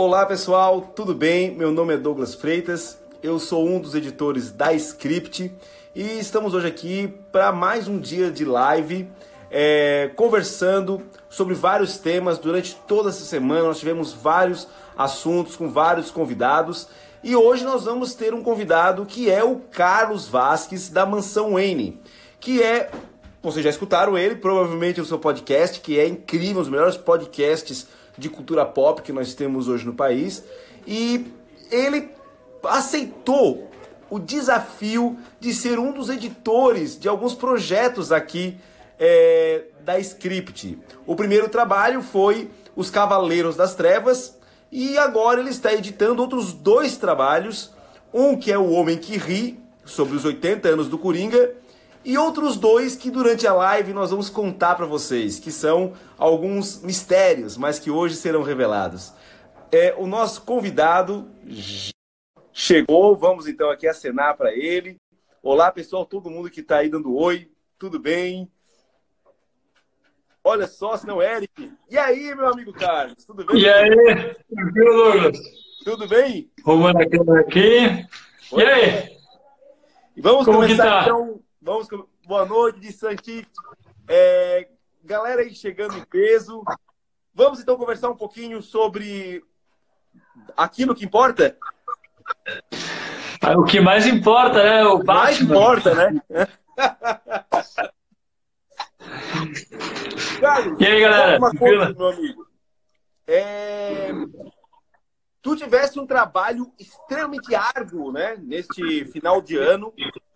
Olá pessoal, tudo bem? Meu nome é Douglas Freitas, eu sou um dos editores da Script e estamos hoje aqui para mais um dia de live, conversando sobre vários temas. Durante toda essa semana nós tivemos vários assuntos com vários convidados e hoje nós vamos ter um convidado que é o Carlos Vasques da Mansão Wayne, que é, vocês já escutaram ele, provavelmente no seu podcast, que é incrível, um dos melhores podcasts de cultura pop que nós temos hoje no país, e ele aceitou o desafio de ser um dos editores de alguns projetos aqui da Script. O primeiro trabalho foi Os Cavaleiros das Trevas, e agora ele está editando outros dois trabalhos, um que é O Homem que Ri, sobre os 80 anos do Coringa, e outros dois que durante a live nós vamos contar para vocês, que são alguns mistérios, mas que hoje serão revelados. O nosso convidado chegou, vamos então aqui acenar para ele. Olá pessoal, todo mundo que está aí dando oi, tudo bem? Olha só, senão Eric. E aí, meu amigo Carlos, tudo bem? E aí, tranquilo, Douglas? Tudo bem? Rumando a câmera aqui. Oi. E aí? Vamos Como começar que tá? então. Boa noite de Santi. Galera aí chegando em peso. Vamos então conversar um pouquinho sobre aquilo que importa? O que mais importa, né? O Batman. Mais importa, né? Carlos, E aí, galera? uma coisa, meu amigo. Tu tivesse um trabalho extremamente árduo, né, neste final de ano,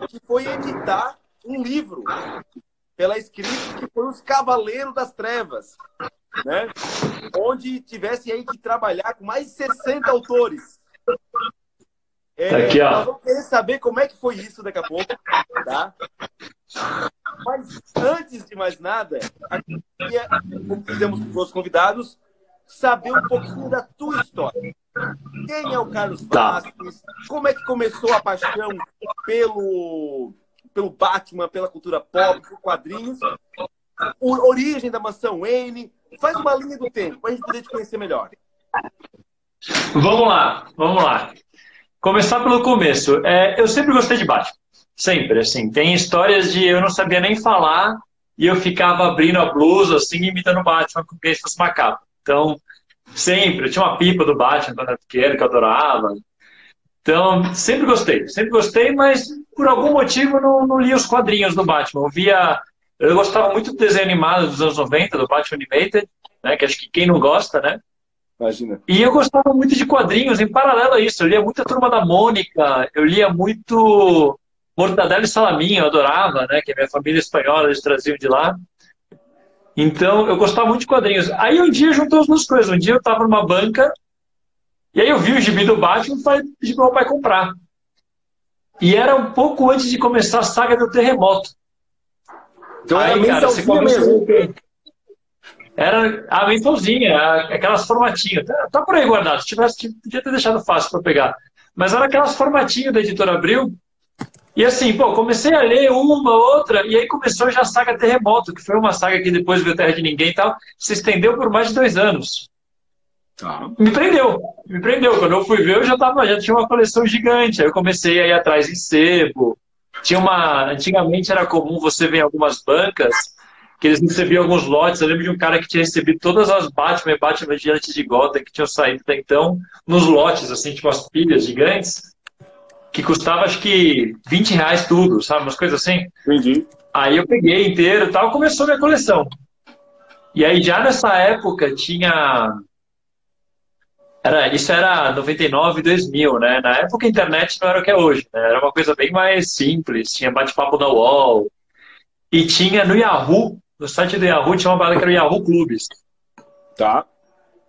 que foi editar um livro pela Script, que foi Os Cavaleiros das Trevas, né? Onde tivesse aí que trabalhar com mais de 60 autores. Aqui, ó. Nós vamos querer saber como é que foi isso daqui a pouco, tá? Mas antes de mais nada, como fizemos com os convidados, saber um pouquinho da tua história. Quem é o Carlos Vasques? Como é que começou a paixão pelo Batman, pela cultura pop, por quadrinhos? A origem da Mansão Wayne. Faz uma linha do tempo, para a gente poder te conhecer melhor. Vamos lá. Começar pelo começo. Eu sempre gostei de Batman. Sempre, assim. Tem histórias de eu não sabia nem falar e eu ficava abrindo a blusa, assim, imitando o Batman com quem fosse macaco. Então, sempre. Eu tinha uma pipa do Batman quando era pequeno, que eu adorava. Então, sempre gostei, mas por algum motivo não lia os quadrinhos do Batman. Eu gostava muito do desenho animado dos anos 90, do Batman Animated, né, que acho que quem não gosta, né? Imagina. E eu gostava muito de quadrinhos, em paralelo a isso. Eu lia muito a Turma da Mônica, eu lia muito Mortadelo e Salaminho, eu adorava, né? Que a minha família espanhola, eles traziam de lá. Então, eu gostava muito de quadrinhos. Aí um dia juntou as duas coisas. Um dia eu estava numa banca, e aí eu vi o gibi do Batman e pedi para meu pai comprar. E era um pouco antes de começar a saga do Terremoto. Então aí, era cara, você mensalzinha começa... mesmo. Era a mensalzinha, aquelas formatinhas. Tá por aí guardado. Se tivesse, podia ter deixado fácil para pegar. Mas era aquelas formatinhas da Editora Abril. E assim, comecei a ler uma, outra, e aí começou já a saga Terremoto, que foi uma saga que depois veio Terra de Ninguém e tal, se estendeu por mais de 2 anos. Tá. Me prendeu. Quando eu fui ver, já tinha uma coleção gigante. Aí eu comecei a ir atrás em sebo. Antigamente era comum você ver em algumas bancas que eles recebiam alguns lotes. Eu lembro de um cara que tinha recebido todas as Batman e Batman Vigilantes de Gotham que tinham saído até então, nos lotes, assim, tipo as pilhas gigantes, que custava acho que R$20 tudo, sabe? Umas coisas assim. Entendi. Aí eu peguei inteiro e tal, começou minha coleção. E aí já nessa época tinha... Isso era 99, 2000, né? Na época a internet não era o que é hoje, né? Era uma coisa bem mais simples. Tinha bate-papo na UOL. E tinha no Yahoo, no site do Yahoo, tinha uma parada que era o Yahoo Clubes. Tá.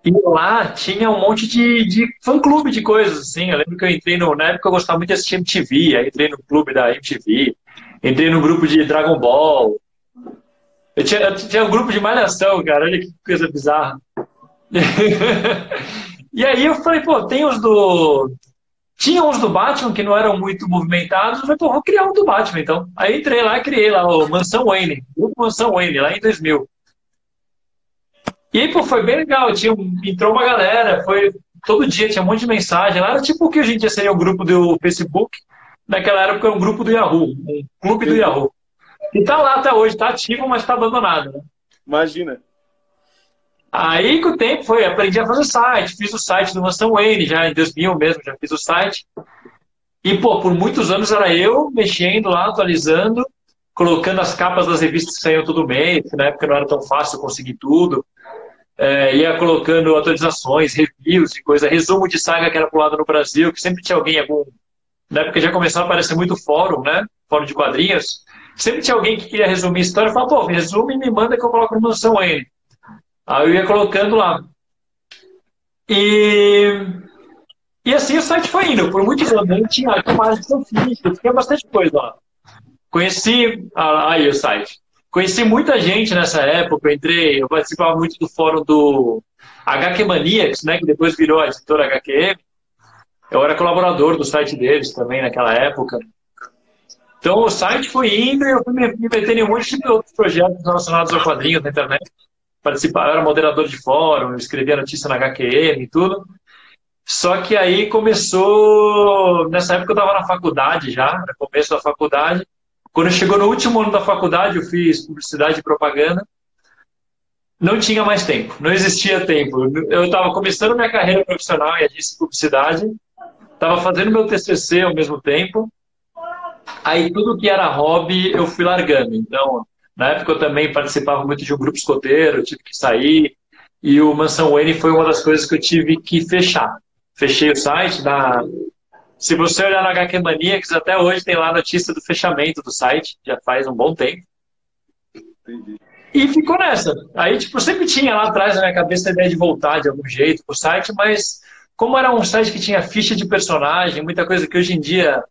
E lá tinha um monte de fã-clube de coisas, assim. Eu lembro que eu entrei na época eu gostava muito de assistir MTV, aí entrei no clube da MTV, entrei no grupo de Dragon Ball. Eu tinha um grupo de malhação, cara, olha que coisa bizarra. E aí eu falei, tinha uns do Batman que não eram muito movimentados, eu falei, vou criar um do Batman, então. Aí entrei lá e criei lá o Mansão Wayne, o grupo Mansão Wayne, lá em 2000. E aí, foi bem legal, entrou uma galera, todo dia tinha um monte de mensagem lá. Era tipo o que hoje em dia seria o grupo do Facebook. Naquela época era um grupo do Yahoo, um clube do Yahoo. E tá lá até hoje, tá ativo, mas tá abandonado, né? Imagina. Aí, com o tempo, aprendi a fazer site. Fiz o site do Mansão Wayne, já em 2000 mesmo, já fiz o site. E, pô, por muitos anos era eu mexendo lá, atualizando, colocando as capas das revistas que saíam todo mês, que na época não era tão fácil conseguir tudo. Ia colocando atualizações, reviews de coisa, resumo de saga que era pulada no Brasil, que sempre tinha alguém, na época já começava a aparecer muito fórum, né? Fórum de quadrinhos. Sempre tinha alguém que queria resumir a história e falava, pô, resume e me manda que eu coloco no Mansão Wayne. Aí eu ia colocando lá. E assim o site foi indo. Por muitos anos eu tinha mais de ficha, tinha bastante coisa lá. Conheci aí o site. Conheci muita gente nessa época. Eu participava muito do fórum do HQ Maniacs, né, que depois virou a editora HQM. Eu era colaborador do site deles também naquela época. Então o site foi indo e eu fui me metendo em um monte de outros projetos relacionados ao quadrinho na internet. Participava, eu era moderador de fórum, escrevia notícia na HQM e tudo. Só que aí começou... Nessa época eu estava na faculdade já, no começo da faculdade. Quando chegou no último ano da faculdade, eu fiz publicidade e propaganda. Não tinha mais tempo, não existia tempo. Eu estava começando minha carreira profissional em agência de publicidade, estava fazendo meu TCC ao mesmo tempo. Aí tudo que era hobby eu fui largando. Então, na época eu também participava muito de um grupo escoteiro, eu tive que sair. E o Mansão Wayne foi uma das coisas que eu tive que fechar. Fechei o site. Se você olhar na HQ Maniacs, até hoje tem lá a notícia do fechamento do site. Já faz um bom tempo. Entendi. E ficou nessa. Aí, tipo, sempre tinha lá atrás na minha cabeça a ideia de voltar de algum jeito pro site, mas como era um site que tinha ficha de personagem, muita coisa que hoje em dia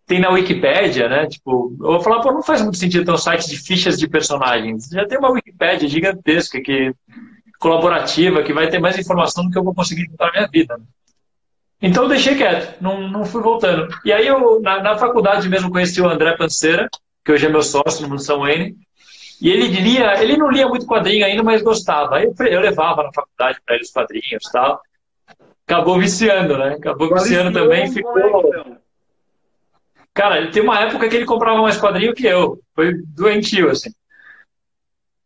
tem na Wikipédia, né? Tipo, eu vou falar, pô, não faz muito sentido ter um site de fichas de personagens. Já tem uma Wikipédia gigantesca, colaborativa, que vai ter mais informação do que eu vou conseguir contar na minha vida. Então eu deixei quieto, não fui voltando. E aí na faculdade mesmo conheci o André Panceira, que hoje é meu sócio no Mansão Wayne, e ele não lia muito quadrinho ainda, mas gostava. Aí eu levava na faculdade para ele os quadrinhos e tal. Acabou viciando, né? Acabou viciando também, ficou... Cara, ele tem uma época que ele comprava mais quadrinho que eu. Foi doentio, assim.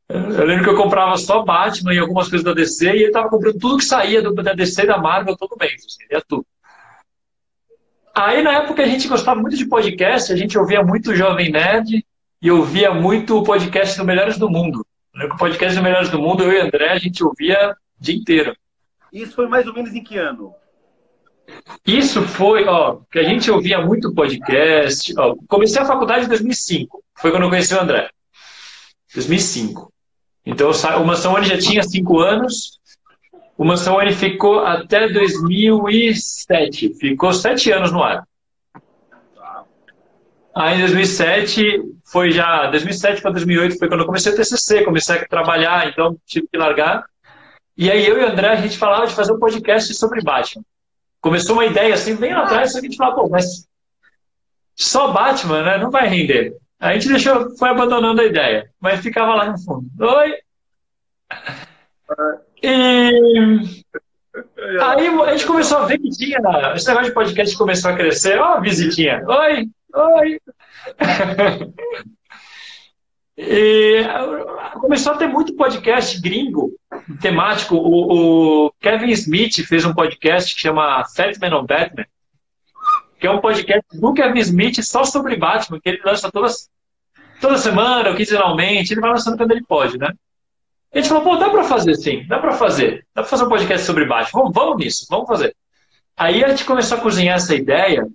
Eu lembro que eu comprava só Batman e algumas coisas da DC, e ele tava comprando tudo que saía da DC e da Marvel todo mês, assim, ia tudo. Aí, na época, a gente gostava muito de podcast, a gente ouvia muito Jovem Nerd e ouvia muito o podcast do Melhores do Mundo. Eu lembro que o podcast do Melhores do Mundo, eu e o André, a gente ouvia o dia inteiro. Isso foi mais ou menos em que ano? Isso foi, que a gente ouvia muito podcast. Comecei a faculdade em 2005, foi quando eu conheci o André. 2005. Então, o Mansão Wayne já tinha 5 anos. O Mansão Wayne ficou até 2007. Ficou 7 anos no ar. Aí, em 2007, 2007 para 2008 foi quando eu comecei o TCC, comecei a trabalhar, então tive que largar. E aí, eu e o André, a gente falava de fazer um podcast sobre Batman. Começou uma ideia assim, bem lá atrás, só que a gente falava, pô, mas só Batman, né? Não vai render. A gente foi abandonando a ideia, mas ficava lá no fundo. Oi! E aí a gente começou a ver que tinha. Esse negócio de podcast começou a crescer. Ó, visitinha. Oi! Oi! E começou a ter muito podcast gringo, temático. O Kevin Smith fez um podcast que chama Fat Man on Batman, que é um podcast do Kevin Smith só sobre Batman, que ele lança toda semana, ou quinzenalmente, ele vai lançando quando ele pode, né? A gente falou, pô, dá pra fazer sim, dá pra fazer um podcast sobre Batman, vamos nisso, vamos fazer. Aí a gente começou a cozinhar essa ideia,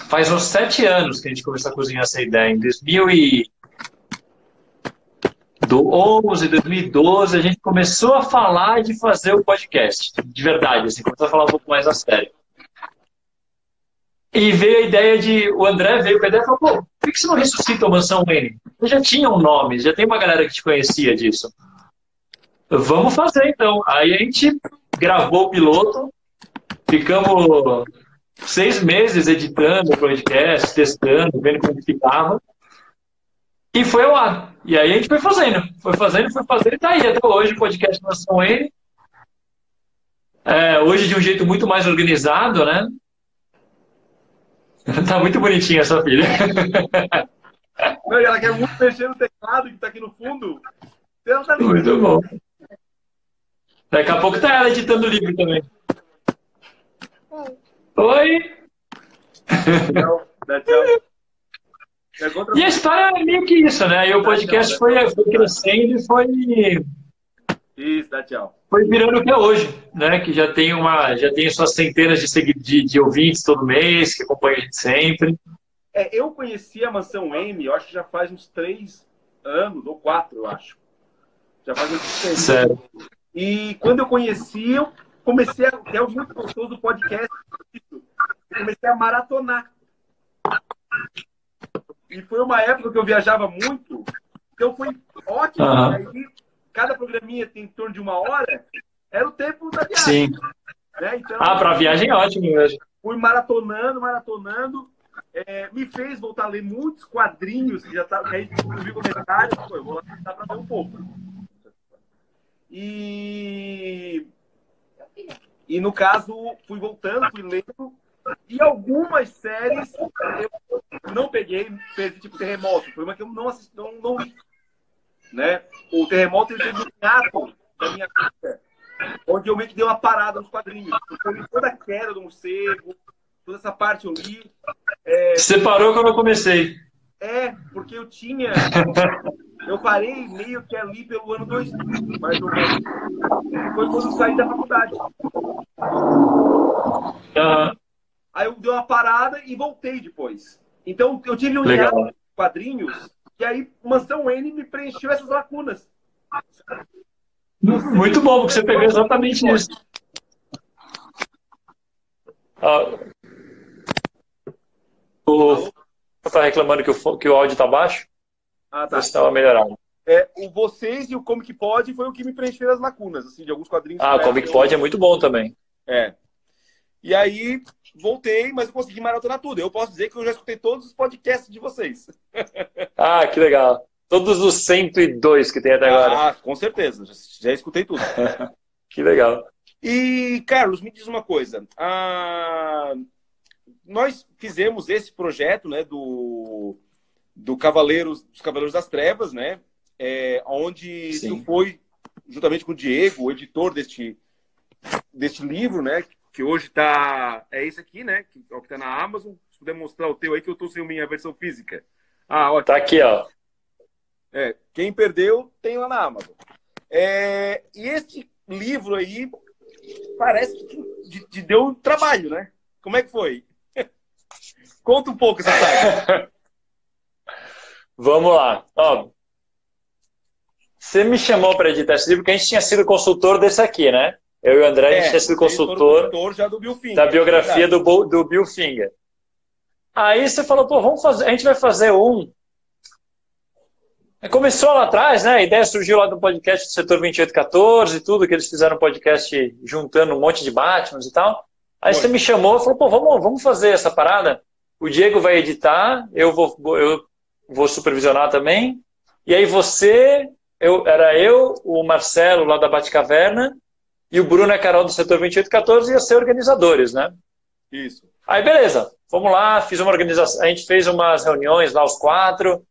faz uns 7 anos que a gente começou a cozinhar essa ideia, em 2011, 2012, a gente começou a falar de fazer o podcast, de verdade, assim, começou a falar um pouco mais a sério. E veio a ideia o André veio com a ideia e falou, pô, por que você não ressuscita o Mansão Wayne? Eu já tinha um nome, já tem uma galera que te conhecia disso. Vamos fazer, então. Aí a gente gravou o piloto, ficamos 6 meses editando o podcast, testando, vendo como ficava. E foi ao ar. E aí a gente foi fazendo e tá aí até hoje o podcast Mansão Wayne. Hoje de um jeito muito mais organizado, né? Tá muito bonitinha a sua filha. Não, e ela quer muito mexer no teclado que tá aqui no fundo. Ela tá ligando. Muito bom. Daqui a pouco tá ela editando o livro também. Oi! Tchau. Dá tchau. E a história é meio que isso, né? E o podcast foi crescendo e Isso, dá tchau. foi virando o que é hoje, né? Que já tem suas centenas de ouvintes todo mês, que acompanha a gente sempre. Eu conheci a Mansão M, eu acho que já faz uns 3 anos, ou 4, eu acho. Já faz muito tempo. Sério. E quando eu conheci, eu comecei a ter muito gostoso do podcast. Eu comecei a maratonar. E foi uma época que eu viajava muito, então foi ótimo. Uhum. Aí, cada programinha tem em torno de 1 hora, era o tempo da viagem. Sim. Né? Então, Para viagem é ótimo mesmo. Fui maratonando. Me fez voltar a ler muitos quadrinhos que já tava, que aí eu vi comentários, eu vou lá tentar para ver um pouco. E no caso, fui voltando, fui lendo. E algumas séries eu não peguei, tipo Terremoto. Foi uma que eu não assisti, não li. Né? O Terremoto ele teve um hiato da minha vida, onde eu meio que dei uma parada nos quadrinhos. Eu li toda a queda do morcego, toda essa parte eu li. Você parou quando eu comecei. Porque eu parei meio que ali pelo ano 2000, mais ou menos. Foi quando eu saí da faculdade. Aí eu dei uma parada e voltei depois. Então eu tive um hiato de quadrinhos e aí Mansão N me preencheu essas lacunas. Muito bom, porque você pegou exatamente isso. Tá reclamando que o áudio tá baixo? Tá. Você estava melhorando. O Vocês e o Como Que Pode foi o que me preencheu as lacunas, assim, de alguns quadrinhos. O Como Que Pode é muito bom também. E aí, voltei, mas eu consegui maratonar tudo. Eu posso dizer que eu já escutei todos os podcasts de vocês. Que legal. Todos os 102 que tem até agora. Com certeza. Já escutei tudo. Que legal. E, Carlos, me diz uma coisa. Nós fizemos esse projeto, né, dos Cavaleiros das Trevas, né? Onde tu foi, juntamente com o Diego, o editor deste livro, né? Que hoje tá... É esse aqui, né? Que é o que tá na Amazon. Se puder mostrar o teu aí, que eu tô sem a minha versão física. Ótimo. Tá aqui, ó. Quem perdeu, tem lá na Amazon. E este livro aí parece que te deu um trabalho, né? Como é que foi? Conta um pouco essa saga. Vamos lá. Você me chamou para editar esse livro porque a gente tinha sido consultor desse aqui, né? Eu e o André, a gente tinha sido consultor já do Bill Finger, da biografia do Bill Finger. Aí você falou, vamos fazer, a gente vai fazer um. Começou lá atrás, né? A ideia surgiu lá do podcast do Setor 2814 e tudo, que eles fizeram um podcast juntando um monte de Batman e tal. Aí você me chamou e falou, vamos fazer essa parada. O Diego vai editar, eu vou supervisionar também. E aí era eu, o Marcelo lá da Batcaverna e o Bruno e a Carol do Setor 2814 ia ser organizadores, né? Isso. Aí beleza, vamos lá, fiz uma organização, a gente fez umas reuniões lá os 4. O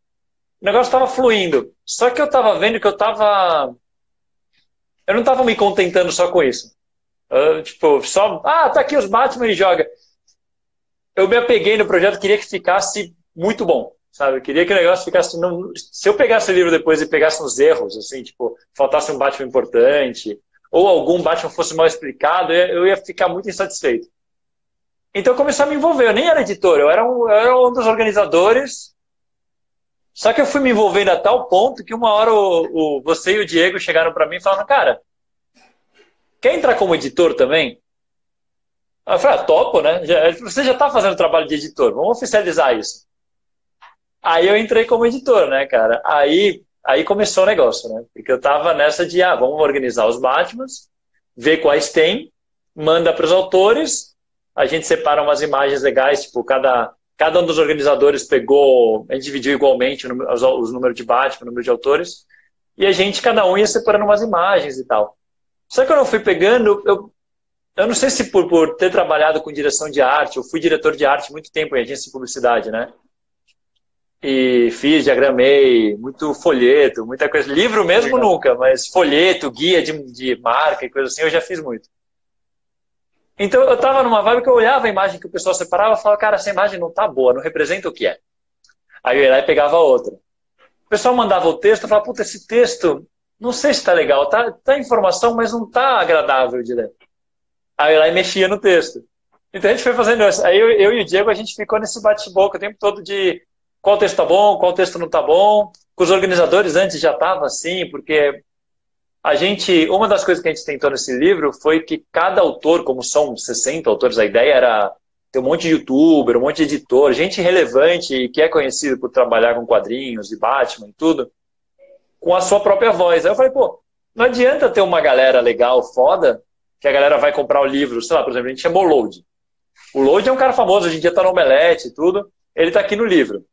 negócio estava fluindo. Só que eu estava vendo que eu não estava me contentando só com isso. Tá aqui os Batman e joga. Eu me apeguei no projeto, queria que ficasse muito bom, sabe? Eu queria que o negócio ficasse... Se eu pegasse o livro depois e pegasse uns erros, assim, faltasse um Batman importante, ou algum Batman fosse mal explicado, eu ia ficar muito insatisfeito. Então eu comecei a me envolver. Eu nem era editor, eu era um dos organizadores. Só que eu fui me envolvendo a tal ponto que uma hora você e o Diego chegaram para mim e falaram, cara, quer entrar como editor também? Eu falei, topo, né? Você já está fazendo trabalho de editor, vamos oficializar isso. Aí eu entrei como editor, né, cara? Aí começou o negócio, né? Porque eu tava nessa de, vamos organizar os Batmans, ver quais tem, manda para os autores, a gente separa umas imagens legais, cada um dos organizadores pegou, a gente dividiu igualmente os números de Batman, o número de autores, e cada um ia separando umas imagens e tal. Só que eu não fui pegando, eu não sei se por ter trabalhado com direção de arte, eu fui diretor de arte muito tempo em agência de publicidade, né? E fiz, diagramei, muito folheto, muita coisa. Livro mesmo Legal. nunca, mas folheto, guia de marca e coisa assim, eu já fiz muito. Então eu tava numa vibe que eu olhava a imagem que o pessoal separava e falava, cara, essa imagem não tá boa, não representa o que é. Aí eu ia lá e pegava outra. O pessoal mandava o texto, eu falava, puta, esse texto, não sei se tá legal, tá informação, mas não tá agradável de ler. Aí eu ia lá e mexia no texto. Então a gente foi fazendo isso. Aí eu e o Diego, a gente ficou nesse bate-boca o tempo todo de qual texto tá bom, qual texto não tá bom. Com os organizadores antes já tava assim, porque uma das coisas que a gente tentou nesse livro foi que cada autor, como são 60 autores, a ideia era ter um monte de youtuber, um monte de editor, gente relevante e que é conhecido por trabalhar com quadrinhos e Batman e tudo, com a sua própria voz. Aí eu falei, pô, não adianta ter uma galera legal, foda, que a galera vai comprar o livro, sei lá, por exemplo, a gente chamou o Load. O Load é um cara famoso, hoje em dia tá no Omelete e tudo, ele tá aqui no livro.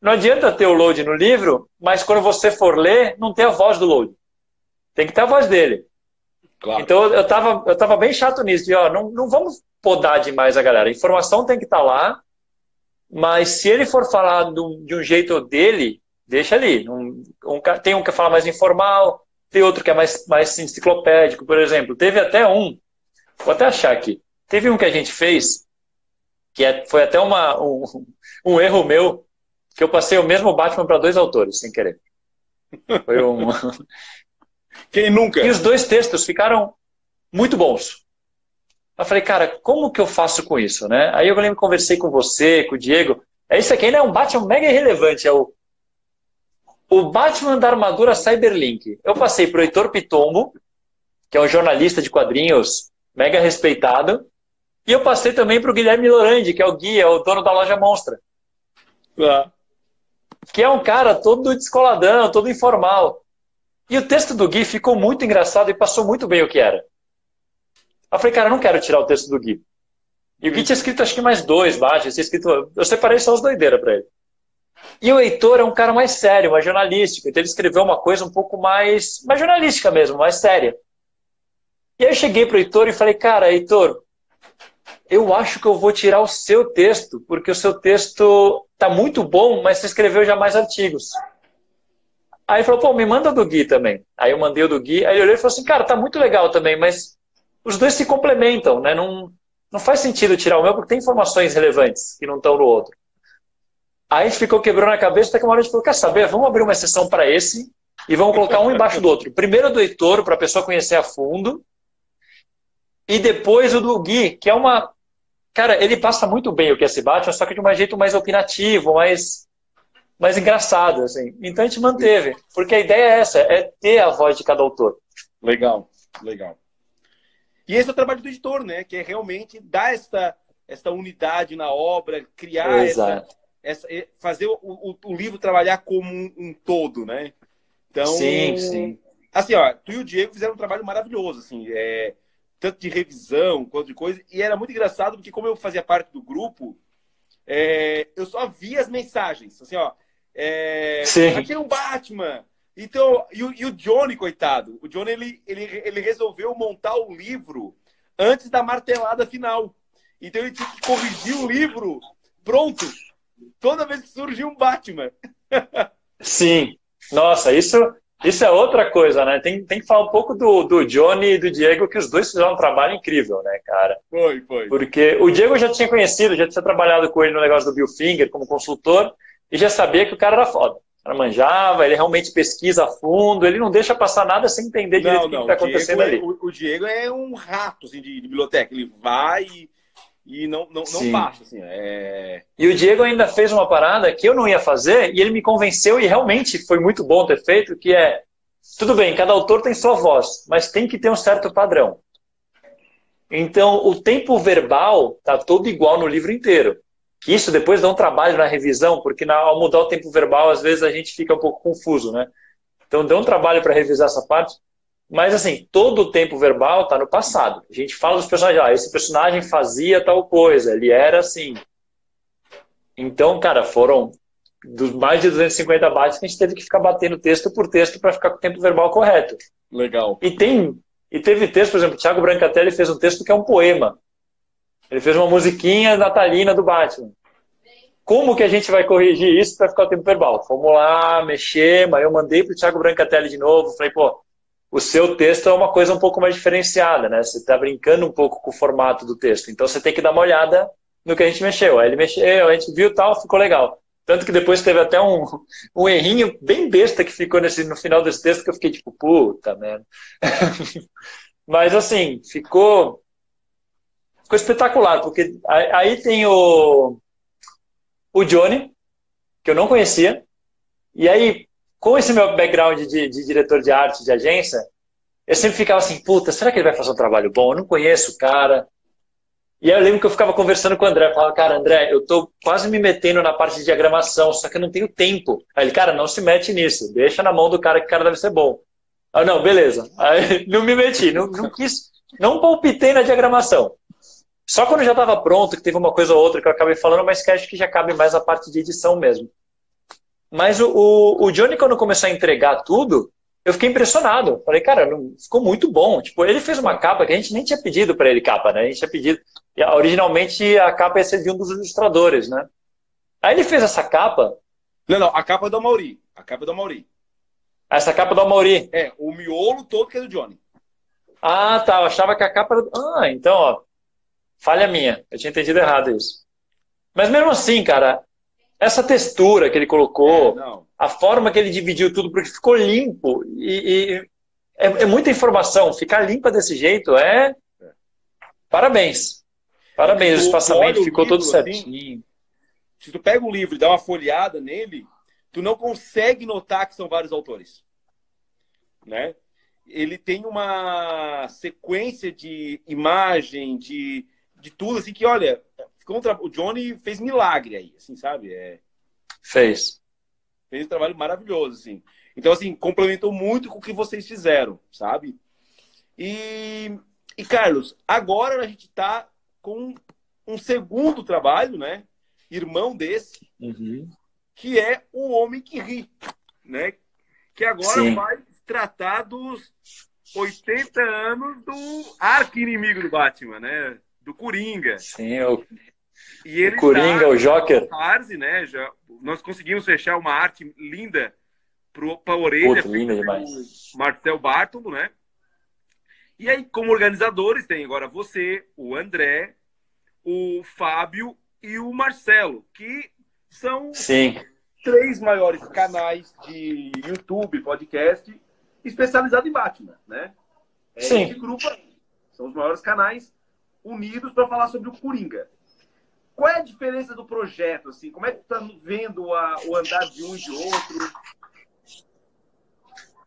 Não adianta ter o Load no livro, mas quando você for ler, não tem a voz do Load. Tem que ter a voz dele. Claro. Então eu tava bem chato nisso, de ó, não vamos podar demais a galera. A informação tem que estar lá, mas se ele for falar de um jeito dele, deixa ali. Tem um que fala mais informal, tem outro que é mais enciclopédico, por exemplo. Teve até vou até achar aqui. Teve um que a gente fez, foi até um erro meu, que eu passei o mesmo Batman para 2 autores, sem querer. Foi Quem nunca? E os 2 textos ficaram muito bons. Eu falei, cara, como que eu faço com isso, né? Aí eu lembro que conversei com você, com o Diego. Isso aqui ainda é um Batman mega irrelevante, é o Batman da armadura Cyberlink. Eu passei pro Heitor Pitombo, que é um jornalista de quadrinhos mega respeitado, e eu passei também pro Guilherme Lorandi, que é o guia, o dono da loja Monstra. Que é um cara todo descoladão, todo informal. E o texto do Gui ficou muito engraçado e passou muito bem o que era. Eu falei, cara, eu não quero tirar o texto do Gui. E o Gui tinha escrito acho que mais 2 baixos, eu separei só os doideiras pra ele. E o Heitor é um cara mais sério, mais jornalístico, então ele escreveu uma coisa um pouco mais jornalística mesmo, mais séria. E aí eu cheguei pro Heitor e falei, cara, Heitor, eu acho que eu vou tirar o seu texto, porque o seu texto tá muito bom, mas você escreveu já mais artigos. Aí ele falou, pô, me manda do Gui também. Aí eu mandei o do Gui, aí ele olhou e falou assim, cara, tá muito legal também, mas os 2 se complementam, né? Não faz sentido tirar o meu, porque tem informações relevantes que não estão no outro. Aí a gente ficou quebrando a cabeça, até que uma hora a gente falou, quer saber, vamos abrir uma exceção para esse e vamos colocar um embaixo do outro. Primeiro o do Heitor, para a pessoa conhecer a fundo, e depois o do Gui, que é uma... Cara, ele passa muito bem o que é esse Batman, só que de um jeito mais opinativo, mais engraçado, assim. Então a gente manteve, porque a ideia é essa, é ter a voz de cada autor. Legal, legal. E esse é o trabalho do editor, né? Que é realmente dar esta unidade na obra, criar fazer o livro trabalhar como um todo, né? Então, sim. Assim, ó, tu e o Diego fizeram um trabalho maravilhoso, assim, tanto de revisão quanto de coisa. E era muito engraçado porque como eu fazia parte do grupo, eu só via as mensagens, assim, ó. Aqui é um Batman. Então, e o Johnny, coitado, o Johnny ele resolveu montar o livro antes da martelada final. Então ele tinha que corrigir o livro pronto toda vez que surgia um Batman. Sim. Nossa, isso é outra coisa, né? Tem que falar um pouco do Johnny e do Diego, que os 2 fizeram um trabalho incrível, né, cara? Foi. Porque o Diego eu já tinha conhecido, já tinha trabalhado com ele no negócio do Bill Finger como consultor e já sabia que o cara era foda. O cara manjava, ele realmente pesquisa a fundo, ele não deixa passar nada sem entender direito o que está acontecendo ali. O Diego é um rato assim, de biblioteca, ele vai e não passa. Assim, E o Diego ainda fez uma parada que eu não ia fazer e ele me convenceu e realmente foi muito bom ter feito, que é, tudo bem, cada autor tem sua voz, mas tem que ter um certo padrão. Então, o tempo verbal tá todo igual no livro inteiro. Que isso depois dá um trabalho na revisão, porque ao mudar o tempo verbal, às vezes a gente fica um pouco confuso, né? Então, deu um trabalho para revisar essa parte. Mas, assim, todo o tempo verbal está no passado. A gente fala dos personagens, esse personagem fazia tal coisa, ele era assim. Então, cara, foram dos mais de 250 bytes que a gente teve que ficar batendo texto por texto para ficar com o tempo verbal correto. Legal. E tem E teve texto, por exemplo, o Thiago Brancatelli fez um texto que é um poema. Ele fez uma musiquinha natalina do Batman. Como que a gente vai corrigir isso para ficar o tempo verbal? Vamos lá, mexer, mas eu mandei para o Thiago Brancatelli de novo, falei, pô, o seu texto é uma coisa um pouco mais diferenciada, né? Você está brincando um pouco com o formato do texto, então você tem que dar uma olhada no que a gente mexeu. Aí ele mexeu, a gente viu tal, ficou legal. Tanto que depois teve até um errinho bem besta que ficou no final desse texto que eu fiquei tipo, puta merda. Mas assim, ficou espetacular, porque aí tem o Johnny, que eu não conhecia, e aí, com esse meu background de diretor de arte de agência, eu sempre ficava assim, puta, será que ele vai fazer um trabalho bom? Eu não conheço o cara. E aí eu lembro que eu ficava conversando com o André, eu falava, cara, André, eu tô quase me metendo na parte de diagramação, só que eu não tenho tempo. Aí ele, cara, não se mete nisso, deixa na mão do cara que o cara deve ser bom. Aí, não, beleza. Aí não me meti, não quis, não palpitei na diagramação. Só quando já estava pronto, que teve uma coisa ou outra que eu acabei falando, mas que acho que já cabe mais a parte de edição mesmo. Mas o Johnny, quando começou a entregar tudo, eu fiquei impressionado. Falei, cara, ficou muito bom. Tipo, ele fez uma capa que a gente nem tinha pedido para ele capa, né? A gente tinha pedido... Originalmente, a capa ia ser de um dos ilustradores, né? Aí ele fez essa capa... Não, a capa é do Amaury. A capa é do Amaury. Essa capa do Amaury. É, o miolo todo que é do Johnny. Ah, tá. Eu achava que a capa era... Ah, então, ó. Falha minha. Eu tinha entendido errado isso. Mas mesmo assim, cara, essa textura que ele colocou, a forma que ele dividiu tudo, porque ficou limpo. É muita informação. Ficar limpa desse jeito é... Parabéns. Parabéns. O espaçamento ficou todo certinho. Assim, se tu pega um livro e dá uma folheada nele, tu não consegue notar que são vários autores. Né? Ele tem uma sequência de imagem, de tudo, assim, que, olha, o Johnny fez milagre aí, assim, sabe? Fez um trabalho maravilhoso, assim. Então, assim, complementou muito com o que vocês fizeram, sabe? E Carlos, agora a gente tá com um segundo trabalho, né? Irmão desse, que é O Homem que Ri, né? Que agora vai tratar dos 80 anos do arqui-inimigo do Batman, né? Do Coringa. Sim, e ele o Coringa, o Joker. Tarde, né? Nós conseguimos fechar uma arte linda para a orelha. Linda demais. Marcel Bartolo, né? E aí, como organizadores, tem agora você, o André, o Fábio e o Marcelo, que são os 3 maiores canais de YouTube, podcast, especializado em Batman, né? Esse grupo aí. São os maiores canais unidos para falar sobre o Coringa. Qual é a diferença do projeto? Assim? Como é que tu tá vendo o andar de um e de outro?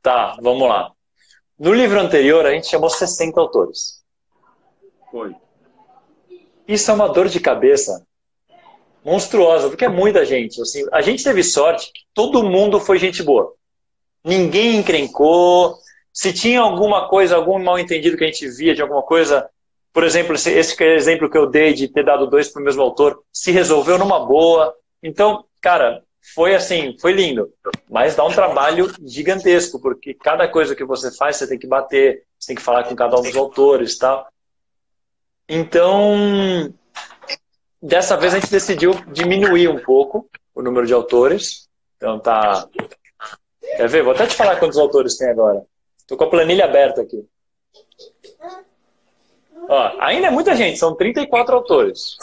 Tá, vamos lá. No livro anterior, a gente chamou 60 autores. Foi. Isso é uma dor de cabeça monstruosa, porque é muita gente. Assim, a gente teve sorte que todo mundo foi gente boa. Ninguém encrencou. Se tinha alguma coisa, algum mal-entendido que a gente via de alguma coisa, por exemplo, esse exemplo que eu dei de ter dado 2 para o mesmo autor, se resolveu numa boa. Então, cara, foi assim, foi lindo. Mas dá um trabalho gigantesco, porque cada coisa que você faz, você tem que bater, você tem que falar com cada um dos autores e tal. Então, dessa vez a gente decidiu diminuir um pouco o número de autores. Então tá... Quer ver? Vou até te falar quantos autores tem agora. Estou com a planilha aberta aqui. Ó, ainda é muita gente, são 34 autores.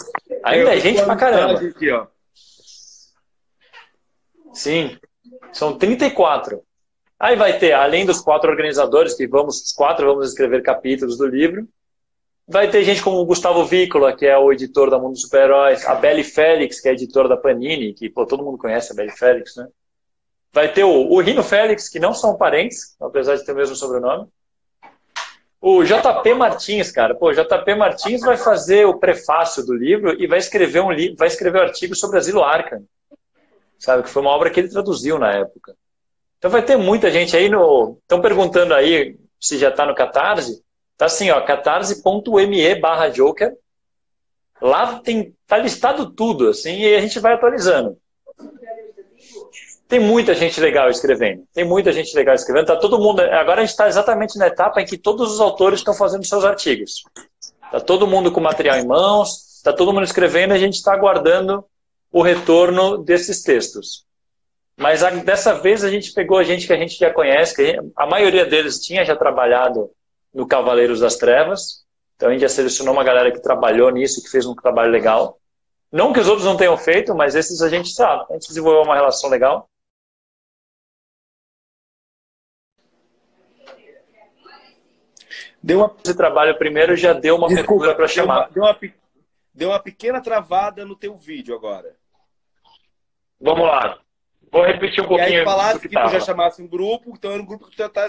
Ainda é gente pra caramba. Aqui, ó. Sim, são 34. Aí vai ter, além dos 4 organizadores, que os 4 vamos escrever capítulos do livro, vai ter gente como o Gustavo Vícola, que é o editor da Mundo dos Super-Heróis, a Belle Félix, que é editora da Panini, que pô, todo mundo conhece a Belle Félix, né? Vai ter o Rino Félix, que não são parentes, apesar de ter o mesmo sobrenome. O JP Martins, cara. Pô, JP Martins vai fazer o prefácio do livro e vai escrever um artigo sobre Asilo Arkham. Sabe? Que foi uma obra que ele traduziu na época. Então vai ter muita gente aí no... Estão perguntando aí se já está no Catarse. Tá assim, ó, catarse.me/Joker. Lá tá listado tudo, assim, e a gente vai atualizando. Tem muita gente legal escrevendo. Tem muita gente legal escrevendo. Tá todo mundo. Agora a gente está exatamente na etapa em que todos os autores estão fazendo seus artigos. Tá todo mundo com material em mãos, está todo mundo escrevendo e a gente está aguardando o retorno desses textos. Mas dessa vez a gente pegou gente que a gente já conhece, a maioria deles tinha já trabalhado no Cavaleiros das Trevas. Então a gente já selecionou uma galera que trabalhou nisso, que fez um trabalho legal. Não que os outros não tenham feito, mas esses a gente sabe. A gente desenvolveu uma relação legal. Esse trabalho primeiro já deu uma abertura para chamar. Deu uma pequena travada no teu vídeo agora. Vamos lá. Vou repetir um pouquinho. E aí falasse que tu já chamasse um grupo, então era um grupo que tu já está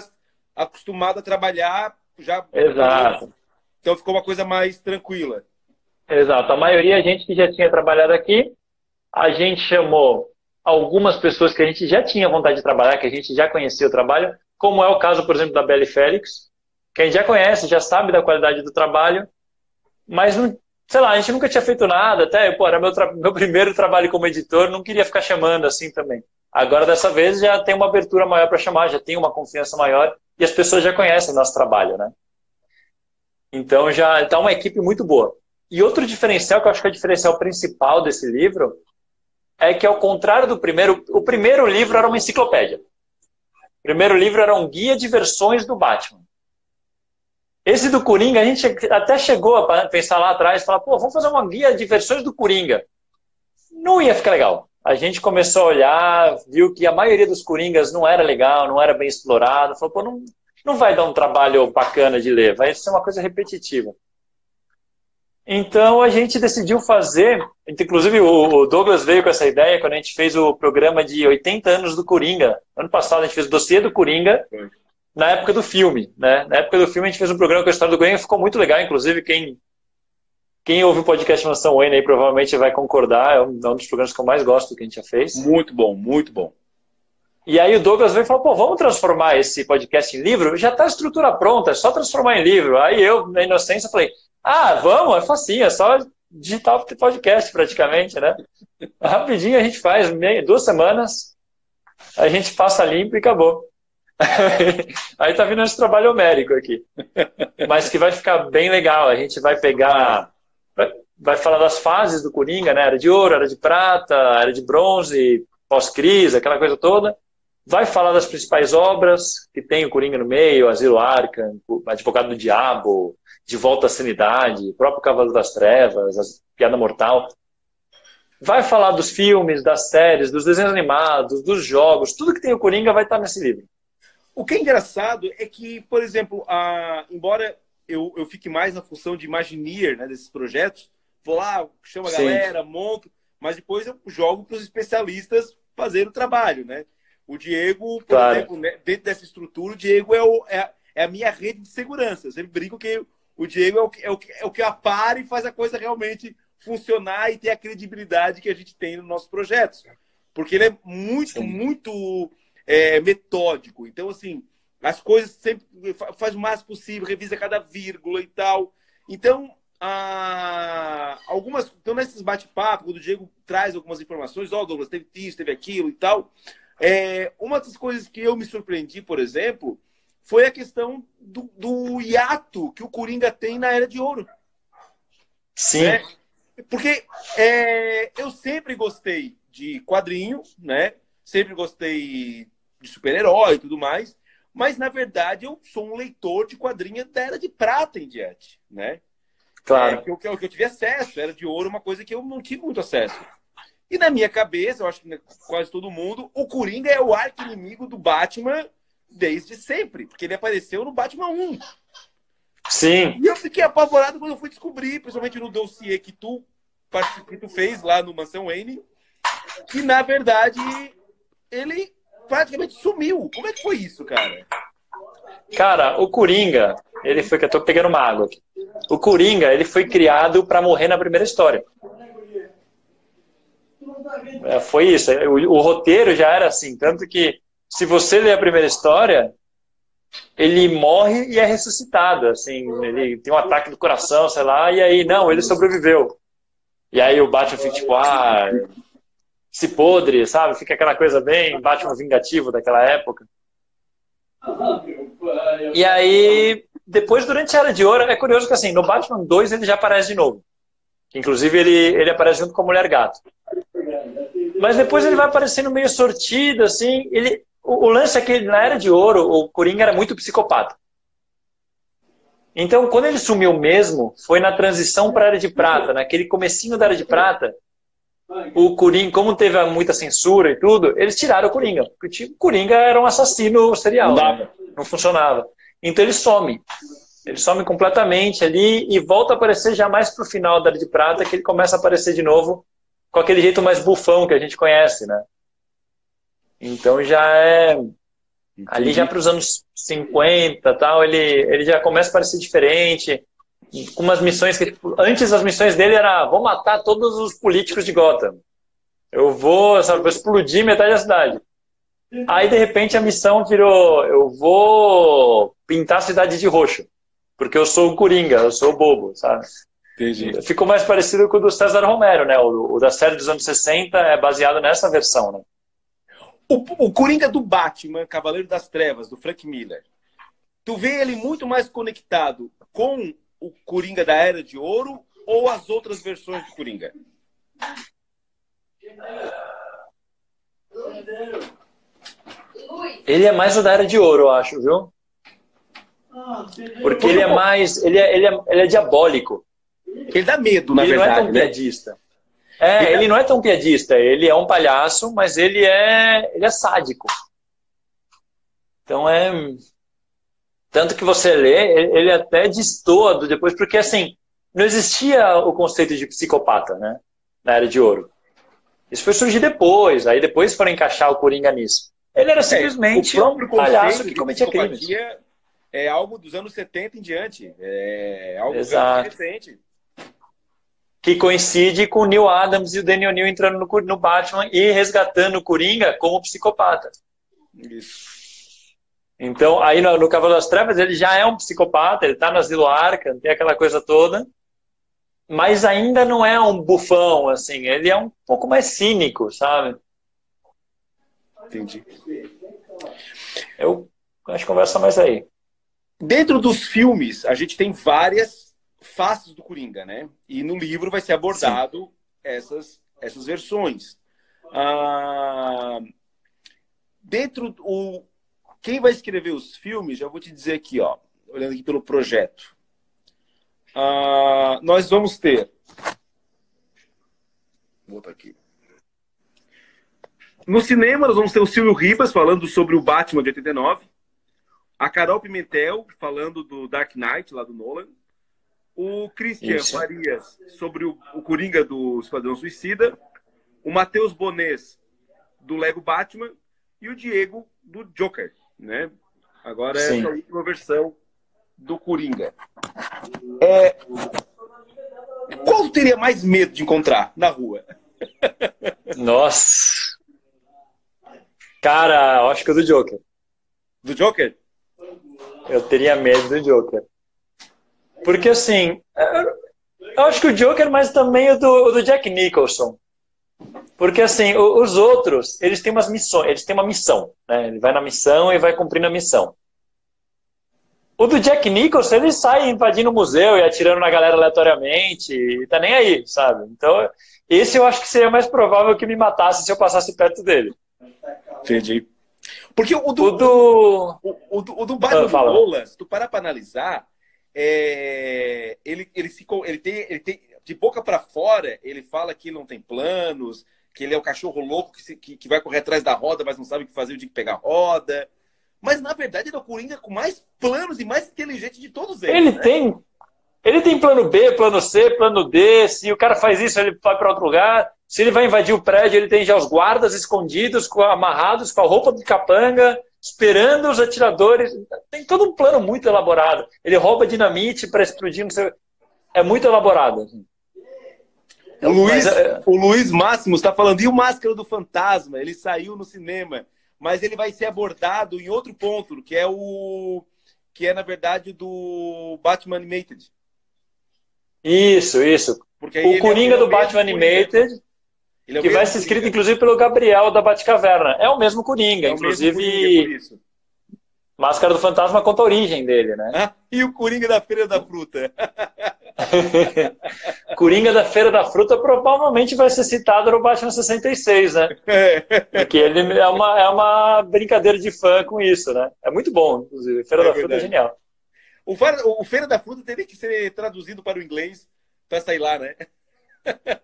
acostumado a trabalhar. Já. Exato. Então ficou uma coisa mais tranquila. Exato. A maioria é gente que já tinha trabalhado aqui. A gente chamou algumas pessoas que a gente já tinha vontade de trabalhar, que a gente já conhecia o trabalho, como é o caso, por exemplo, da Belle Félix, que a gente já conhece, já sabe da qualidade do trabalho, mas não, sei lá, a gente nunca tinha feito nada, até, pô, era meu primeiro trabalho como editor, não queria ficar chamando assim também. Agora, dessa vez, já tem uma abertura maior para chamar, já tem uma confiança maior e as pessoas já conhecem o nosso trabalho, né? Então, já está uma equipe muito boa. E outro diferencial, que eu acho que é o diferencial principal desse livro, é que, ao contrário do primeiro, o primeiro livro era uma enciclopédia. O primeiro livro era um guia de versões do Batman. Esse do Coringa, a gente até chegou a pensar lá atrás, falar, pô, vamos fazer uma guia de versões do Coringa. Não ia ficar legal. A gente começou a olhar, viu que a maioria dos Coringas não era legal, não era bem explorado. Falou, pô, não vai dar um trabalho bacana de ler, vai ser uma coisa repetitiva. Então a gente decidiu fazer, inclusive o Douglas veio com essa ideia quando a gente fez o programa de 80 anos do Coringa. Ano passado a gente fez o dossiê do Coringa, na época do filme, né? Na época do filme a gente fez um programa com a história do Coringa, ficou muito legal, inclusive quem ouve o podcast Mansão Wayne aí provavelmente vai concordar, é um dos programas que eu mais gosto que a gente já fez. Muito bom, muito bom. E aí o Douglas veio e falou, pô, vamos transformar esse podcast em livro? Já está a estrutura pronta, é só transformar em livro. Aí eu, na inocência, falei, vamos, é facinho, é só digitar o podcast praticamente, né? Rapidinho a gente faz, 2 semanas, a gente passa limpo e acabou. Aí tá vindo esse trabalho homérico aqui. Mas que vai ficar bem legal. A gente vai pegar, vai falar das fases do Coringa, né? Era de ouro, era de prata, era de bronze, pós-crise, aquela coisa toda. Vai falar das principais obras, que tem o Coringa no meio, Asilo Arkham, Advogado do Diabo, De Volta à Sanidade, o próprio Cavaleiro das Trevas, a Piada Mortal. Vai falar dos filmes, das séries, dos desenhos animados, dos jogos, tudo que tem o Coringa vai estar nesse livro. O que é engraçado é que, por exemplo, embora eu fique mais na função de Imagineer, né, desses projetos, vou lá, chamo a galera, monto, mas depois eu jogo para os especialistas fazer o trabalho, né? O Diego, por exemplo, né, dentro dessa estrutura, o Diego é a minha rede de segurança. Eu sempre brinco que o Diego é o que apara e faz a coisa realmente funcionar e ter a credibilidade que a gente tem nos nossos projetos. Porque ele é muito metódico. Então, assim, as coisas sempre faz o máximo possível, revisa cada vírgula e tal. Então, então nesses bate-papos, quando o Diego traz algumas informações, Douglas, teve isso, teve aquilo e tal, uma das coisas que eu me surpreendi, por exemplo, foi a questão do hiato que o Coringa tem na Era de Ouro. Sim. Né? Porque eu sempre gostei de quadrinho, né? Sempre gostei de super-herói e tudo mais, mas, na verdade, eu sou um leitor de quadrinhos da Era de Prata em diante, né? Claro. Que eu tive acesso. Era de Ouro, uma coisa que eu não tive muito acesso. E na minha cabeça, eu acho que quase todo mundo, o Coringa é o arqui-inimigo do Batman desde sempre, porque ele apareceu no Batman 1. Sim. E eu fiquei apavorado quando eu fui descobrir, principalmente no dossiê que tu fez lá no Mansão Wayne, que, na verdade, ele praticamente sumiu. Como é que foi isso, cara? Cara, o Coringa, ele foi... que eu tô pegando uma água aqui. O Coringa, ele foi criado para morrer na primeira história. Foi isso. O roteiro já era assim. Tanto que, se você ler a primeira história, ele morre e é ressuscitado. Assim, ele tem um ataque do coração, sei lá, e aí, não, ele sobreviveu. E aí o Batman fica tipo, se podre, sabe? Fica aquela coisa bem Batman vingativo daquela época. E aí, depois, durante a Era de Ouro, é curioso que assim, no Batman 2 ele já aparece de novo. Inclusive ele aparece junto com a Mulher Gato. Mas depois ele vai aparecendo meio sortido, assim. O lance é que na Era de Ouro o Coringa era muito psicopata. Então, quando ele sumiu mesmo, foi na transição para a Era de Prata, naquele comecinho da Era de Prata, o Coringa, como teve muita censura e tudo, eles tiraram o Coringa. Porque o Coringa era um assassino serial, né? Não funcionava. Então ele some. Ele some completamente ali e volta a aparecer já mais pro final da Era de Prata, que ele começa a aparecer de novo com aquele jeito mais bufão que a gente conhece, né? Então já é... Ali já para os anos 50 tal, ele já começa a parecer diferente, com umas missões que, tipo, antes as missões dele era vou matar todos os políticos de Gotham. Eu vou, sabe, vou explodir metade da cidade. Aí, de repente, a missão virou eu vou pintar a cidade de roxo, porque eu sou o Coringa, eu sou o bobo, sabe? Entendi. Ficou mais parecido com o do César Romero, né? O da série dos anos 60 é baseado nessa versão, né? O Coringa do Batman, Cavaleiro das Trevas, do Frank Miller, tu vê ele muito mais conectado com o Coringa da Era de Ouro ou as outras versões do Coringa? Ele é mais o da Era de Ouro, eu acho, viu? Porque ele é mais... Ele é diabólico. Ele dá medo, na verdade. Ele não é tão piadista. Ele não é tão piadista. Ele é um palhaço, mas ele é sádico. Então tanto que você lê, ele até destoa depois, porque assim, não existia o conceito de psicopata, né? Na Era de Ouro. Isso foi surgir depois, aí depois foram encaixar o Coringa nisso. Ele era simplesmente um palhaço que cometia crimes. É algo dos anos 70 em diante. É algo recente. Que coincide com o Neil Adams e o Daniel Neal entrando no Batman e resgatando o Coringa como psicopata. Isso. Então, aí no Cavaleiro das Trevas ele já é um psicopata, ele tá no Asilo Arkham, tem aquela coisa toda, mas ainda não é um bufão, assim, ele é um pouco mais cínico, sabe? Entendi. Eu acho que conversa mais aí. Dentro dos filmes, a gente tem várias faces do Coringa, né? E no livro vai ser abordado essas versões. Quem vai escrever os filmes, já vou te dizer aqui, ó, olhando aqui pelo projeto. Nós vamos ter... Vou botar aqui. No cinema, nós vamos ter o Silvio Ribas falando sobre o Batman de 89. A Carol Pimentel falando do Dark Knight, lá do Nolan. O Christian Farias sobre o Coringa do Esquadrão Suicida. O Matheus Bonês do Lego Batman. E o Diego do Joker, né? Agora é essa última versão do Coringa. Qual teria mais medo de encontrar na rua? Nossa! Cara, eu acho que o do Joker. Do Joker? Eu teria medo do Joker. Porque, assim, eu acho que o Joker, mas também o do Jack Nicholson. Porque, assim, os outros, eles têm umas missões, eles têm uma missão, né? Ele vai na missão e vai cumprindo a missão. O do Jack Nicholson, ele sai invadindo o museu e atirando na galera aleatoriamente e tá nem aí, sabe? Então, esse eu acho que seria mais provável que me matasse se eu passasse perto dele. Entendi. Porque o do Batman do Nolan, se tu parar pra analisar, ele tem de boca pra fora, ele fala que não tem planos, que ele é o cachorro louco que vai correr atrás da roda, mas não sabe o que fazer o dia que pegar a roda. Mas, na verdade, ele é o Coringa com mais planos e mais inteligente de todos eles. Ele tem plano B, plano C, plano D. Se o cara faz isso, ele vai para outro lugar. Se ele vai invadir o prédio, ele tem já os guardas escondidos, amarrados, com a roupa de capanga, esperando os atiradores. Tem todo um plano muito elaborado. Ele rouba dinamite para explodir. Não sei... É muito elaborado. O Luiz Máximo está falando, e o Máscara do Fantasma? Ele saiu no cinema, mas ele vai ser abordado em outro ponto, que é na verdade do Batman Animated. Isso. Porque aí o Coringa do Batman Animated Ele é o Que vai mesmo ser escrito, Coringa. inclusive, pelo Gabriel da Batcaverna. É o mesmo Coringa, É o mesmo inclusive. Coringa, por isso. Máscara do Fantasma conta a origem dele, né? Ah, e o Coringa da Feira da Fruta? Coringa da Feira da Fruta provavelmente vai ser citado no Batman 66, né? Porque ele é uma brincadeira de fã com isso, né? É muito bom, inclusive. Feira É da Fruta é verdade. genial. O Feira da Fruta teria que ser traduzido para o inglês para sair lá, né?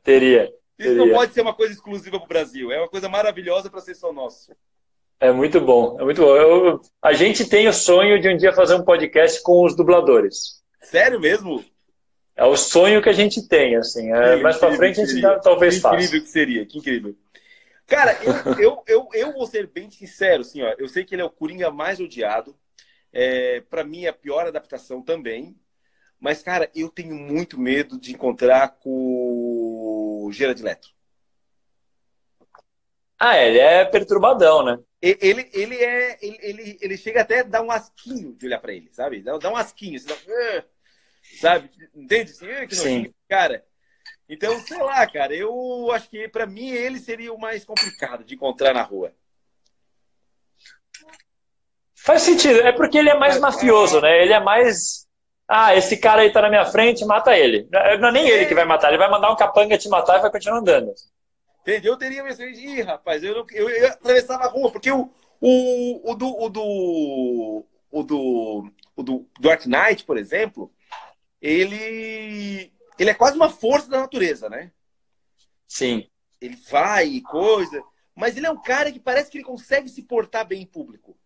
Teria, Isso não teria. pode ser uma coisa exclusiva para o Brasil. É uma coisa maravilhosa para ser só nosso. É muito bom, é muito bom. A gente tem o sonho de um dia fazer um podcast com os dubladores. Sério mesmo? É o sonho que a gente tem, assim. Mais pra Incrível que frente a gente seria. Que talvez incrível faça. que seria. Que incrível. Cara, eu vou ser bem sincero, assim, ó. Eu sei que ele é o Coringa mais odiado. Para mim, é a pior adaptação também. Mas, cara, eu tenho muito medo de encontrar com o Jared Leto. Ah, ele é perturbadão, né? Ele chega até a dar um asquinho de olhar pra ele, sabe? Dá um asquinho, assim, sabe? Entende? Assim, que nojinho, Sim. cara. Então, sei lá, cara, eu acho que pra mim ele seria o mais complicado de encontrar na rua. Faz sentido. É porque ele é mais mafioso, né? Ele é mais. Ah, esse cara aí tá na minha frente, mata ele. Não é nem ele que vai matar, ele vai mandar um capanga te matar e vai continuar andando. Entendeu? Eu teria pensado, ih, rapaz, eu atravessava a rua, porque o do Dark Knight, por exemplo, ele é quase uma força da natureza, né? Sim. Ele vai e coisa, mas ele é um cara que parece que ele consegue se portar bem em público.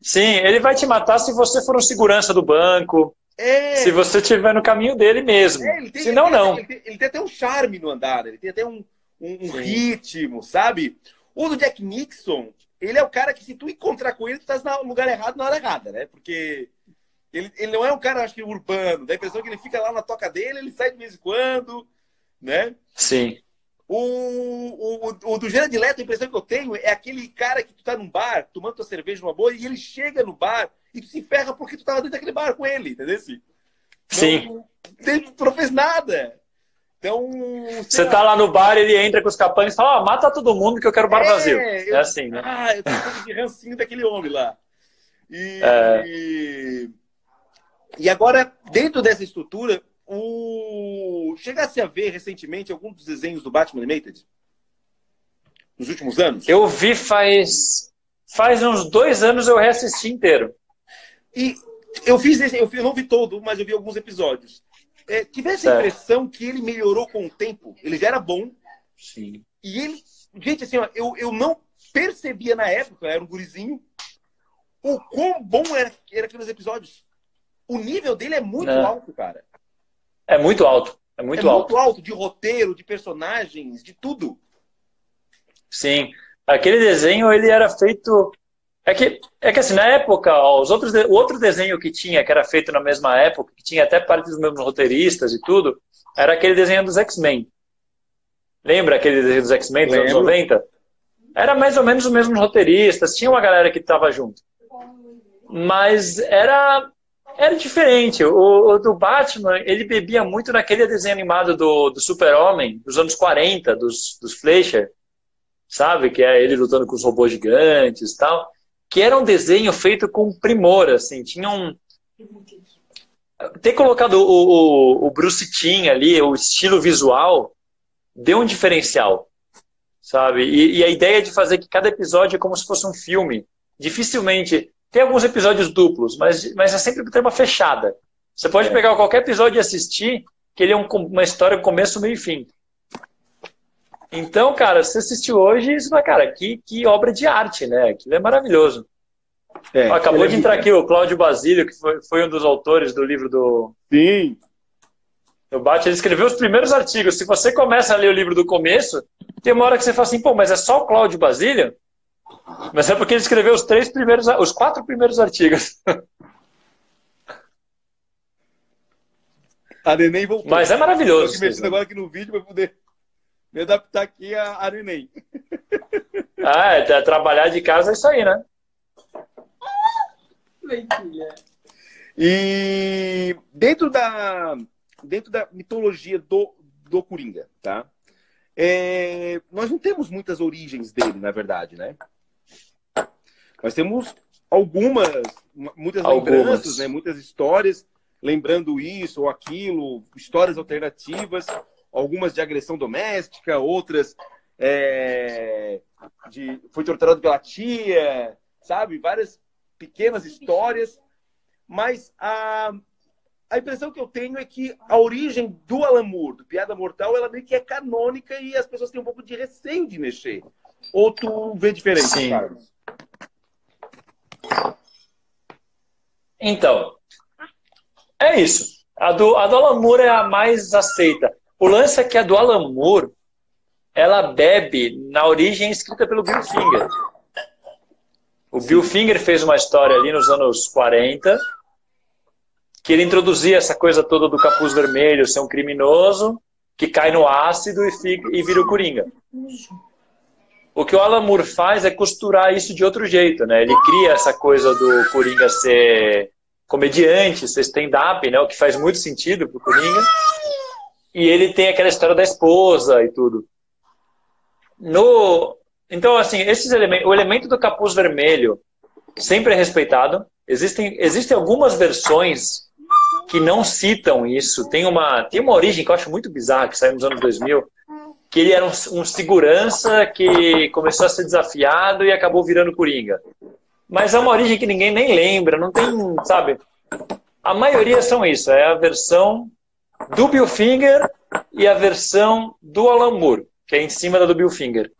Sim, ele vai te matar se você for um segurança do banco, se É, você estiver no caminho dele mesmo. ele tem, Se ele não, tem, até, não. ele tem até um charme no andar, ele tem até um Sim. ritmo, sabe? O do Jack Nixon, ele é o cara que se tu encontrar com ele, tu tá no lugar errado na hora errada, né? Porque ele não é um cara, acho que, urbano, dá a impressão que ele fica lá na toca dele, ele sai de vez em quando, né? Sim. O do Jared Leto, a impressão que eu tenho é aquele cara que tu tá num bar, tomando tua cerveja numa boa, e ele chega no bar e tu se ferra porque tu tava dentro daquele bar com ele, entendeu? Sim. Não fez nada. Então, sei Você tá lá. lá no bar, ele entra com os capangas e fala: mata todo mundo que eu quero bar vazio. É assim, né? Eu tenho um pouco de rancinho daquele homem lá. É, E agora, dentro dessa estrutura, chegasse a ver recentemente algum dos desenhos do Batman Animated? Nos últimos anos? eu vi faz uns 2 anos eu reassisti inteiro. E eu não vi todo, mas eu vi alguns episódios. Tive essa Certo. impressão que ele melhorou com o tempo. Ele já era bom. Sim. E ele... Gente, assim, ó, eu não percebia na época, eu era um gurizinho, o quão bom era aqueles episódios. O nível dele é muito Né? alto, cara. É muito alto. É É muito muito alto. alto de roteiro, de personagens, de tudo. Sim. Aquele desenho, ele era feito. É que assim, na época, ó, o outro desenho que tinha, que era feito na mesma época, que tinha até parte dos mesmos roteiristas e tudo, era aquele desenho dos X-Men. Lembra aquele desenho dos X-Men dos anos Lembro. 90? Era mais ou menos os mesmos roteiristas, tinha uma galera que estava junto. Mas era diferente. O do Batman, ele bebia muito naquele desenho animado do Super-Homem, dos anos 40, dos Fleischer, sabe? Que é ele lutando com os robôs gigantes e tal. Que era um desenho feito com primor, assim. Ter colocado o Bruce Timm ali, o estilo visual, deu um diferencial, sabe? E a ideia de fazer que cada episódio é como se fosse um filme. Dificilmente... Tem alguns episódios duplos, mas é sempre tema fechada. Você pode pegar qualquer episódio e assistir, que ele é uma história com começo, meio e fim. Então, cara, você assistiu hoje, isso vai, cara, que obra de arte, né? Aquilo é maravilhoso. Acabou de entrar aqui o Cláudio Basílio, que foi um dos autores do livro do Batman. Ele escreveu os primeiros artigos. Se você começa a ler o livro do começo, tem uma hora que você fala assim, pô, mas é só o Cláudio Basílio? Mas é porque ele escreveu os 4 primeiros artigos. A Neném voltou. Mas é maravilhoso. Estou aqui mexendo agora aqui no vídeo para poder me adaptar aqui a Neném. Trabalhar de casa é isso aí, né? E dentro da mitologia do Coringa, tá? nós não temos muitas origens dele, na verdade, né? Nós temos muitas lembranças, né? Muitas histórias, lembrando isso ou aquilo, histórias alternativas, algumas de agressão doméstica, outras foi torturado pela tia, sabe? Várias pequenas histórias, mas a impressão que eu tenho é que a origem do Alan Moore, do Piada Mortal, ela meio que é canônica e as pessoas têm um pouco de receio de mexer. Ou tu vê diferente, Sim. Carlos? Então, é isso. A do Alan Moore é a mais aceita. O lance é que a do Alan Moore, ela bebe na origem escrita pelo Bill Finger. O Bill Finger fez uma história ali nos anos 40, que ele introduzia essa coisa toda do capuz vermelho ser um criminoso, que cai no ácido e vira o Coringa. O que o Alan Moore faz é costurar isso de outro jeito, né? Ele cria essa coisa do Coringa ser comediante, ser stand-up, né? O que faz muito sentido pro Coringa. E ele tem aquela história da esposa e tudo. Então, assim, o elemento do capuz vermelho sempre é respeitado. Existem algumas versões que não citam isso. Tem uma origem que eu acho muito bizarra, que saiu nos anos 2000, que ele era um segurança que começou a ser desafiado e acabou virando Coringa. Mas é uma origem que ninguém nem lembra, não tem, sabe? A maioria são isso, é a versão do Bill Finger e a versão do Alan Moore, que é em cima da do Bill Finger.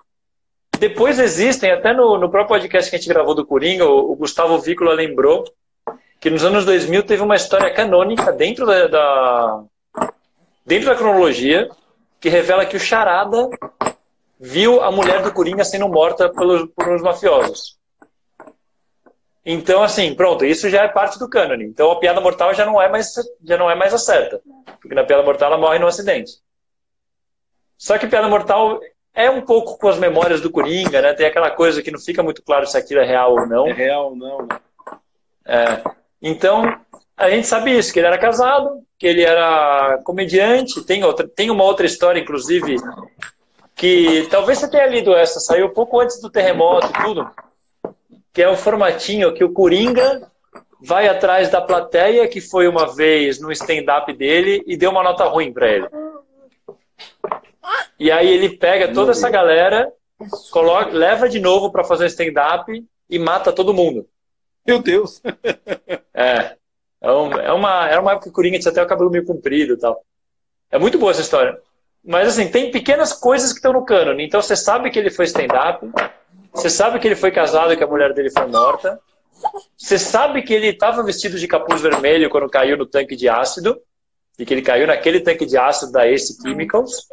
Depois existem, até no próprio podcast que a gente gravou do Coringa, o Gustavo Vícola lembrou que nos anos 2000 teve uma história canônica dentro da cronologia, que revela que o Charada viu a mulher do Coringa sendo morta por uns mafiosos. Então, assim, pronto, isso já é parte do cânone. Então a Piada Mortal já não é mais a certa. Porque na Piada Mortal ela morre num acidente. Só que Piada Mortal é um pouco com as memórias do Coringa, né? Tem aquela coisa que não fica muito claro se aquilo é real ou não. É real ou não, né? Então, a gente sabe isso, que ele era casado, que ele era comediante. Tem uma outra história, inclusive, que talvez você tenha lido essa, saiu pouco antes do terremoto e tudo, que é um formatinho que o Coringa vai atrás da plateia, que foi uma vez no stand-up dele, e deu uma nota ruim para ele. E aí ele pega toda essa galera, leva de novo para fazer stand-up e mata todo mundo. Meu Deus! Era uma época que o Coringa tinha até o cabelo meio comprido e tal. É muito boa essa história. Mas assim, tem pequenas coisas que estão no cânone. Então você sabe que ele foi stand-up, você sabe que ele foi casado e que a mulher dele foi morta, você sabe que ele estava vestido de capuz vermelho quando caiu no tanque de ácido, e que ele caiu naquele tanque de ácido da Ace Chemicals.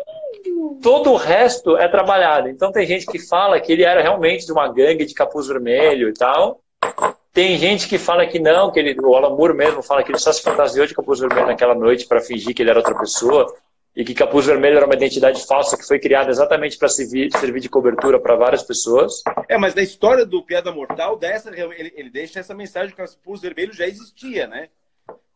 Todo o resto é trabalhado. Então tem gente que fala que ele era realmente de uma gangue de capuz vermelho e tal. Tem gente que fala que não, o Alan Moore mesmo fala que ele só se fantasiou de capuz vermelho naquela noite para fingir que ele era outra pessoa, e que capuz vermelho era uma identidade falsa que foi criada exatamente para servir de cobertura para várias pessoas. Mas na história do Piada Mortal, ele deixa essa mensagem que o capuz vermelho já existia, né?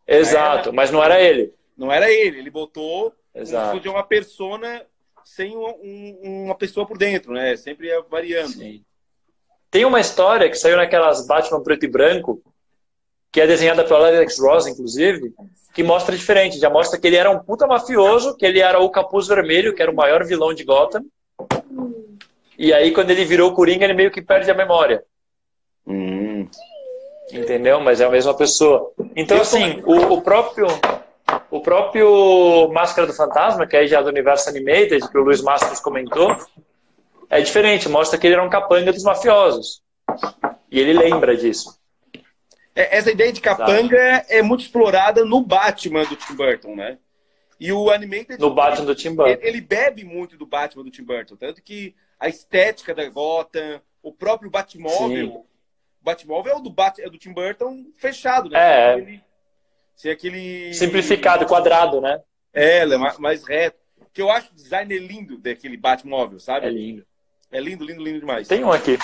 Exato, mas não era ele. Não era ele botou Exato. uma persona sem uma pessoa por dentro, né? Sempre ia variando. Sim. Tem uma história que saiu naquelas Batman preto e branco, que é desenhada pelo Alex Ross, inclusive, que mostra diferente. Já mostra que ele era um puta mafioso, que ele era o Capuz Vermelho, que era o maior vilão de Gotham. E aí, quando ele virou o Coringa, ele meio que perde a memória. Entendeu? Mas é a mesma pessoa. Então, assim, o próprio Máscara do Fantasma, que é já do universo Animated, que o Luiz Mastros comentou, é diferente, mostra que ele era um capanga dos mafiosos. E ele lembra disso. Essa ideia de capanga é muito explorada no Batman do Tim Burton, né? E o Animated... No Batman do Tim Burton. Ele bebe muito do Batman do Tim Burton. Tanto que a estética da Gotham, o próprio Batmóvel... Sim. O Batmóvel é do Tim Burton fechado, né? Sem aquele... Simplificado, quadrado, né? Ele é mais reto. Que eu acho o design lindo daquele Batmóvel, sabe? É lindo. É lindo, lindo, lindo demais. Tem um aqui.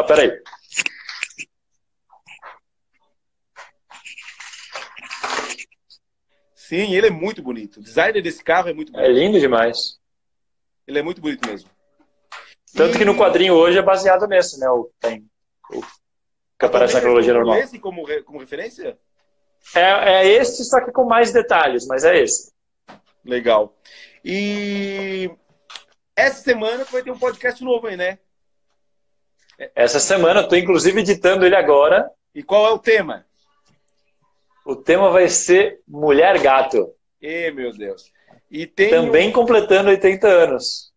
Peraí. Sim, ele é muito bonito. O design desse carro é muito bonito. É lindo demais. Ele é muito bonito mesmo. Tanto que no quadrinho hoje é baseado nesse, né? O que aparece na cronologia normal. Esse como referência? É esse, só que com mais detalhes, mas é esse. Legal. E essa semana vai ter um podcast novo aí, né? Essa semana, eu estou inclusive editando ele agora. E qual é o tema? O tema vai ser Mulher Gato. Meu Deus. E também completando 80 anos.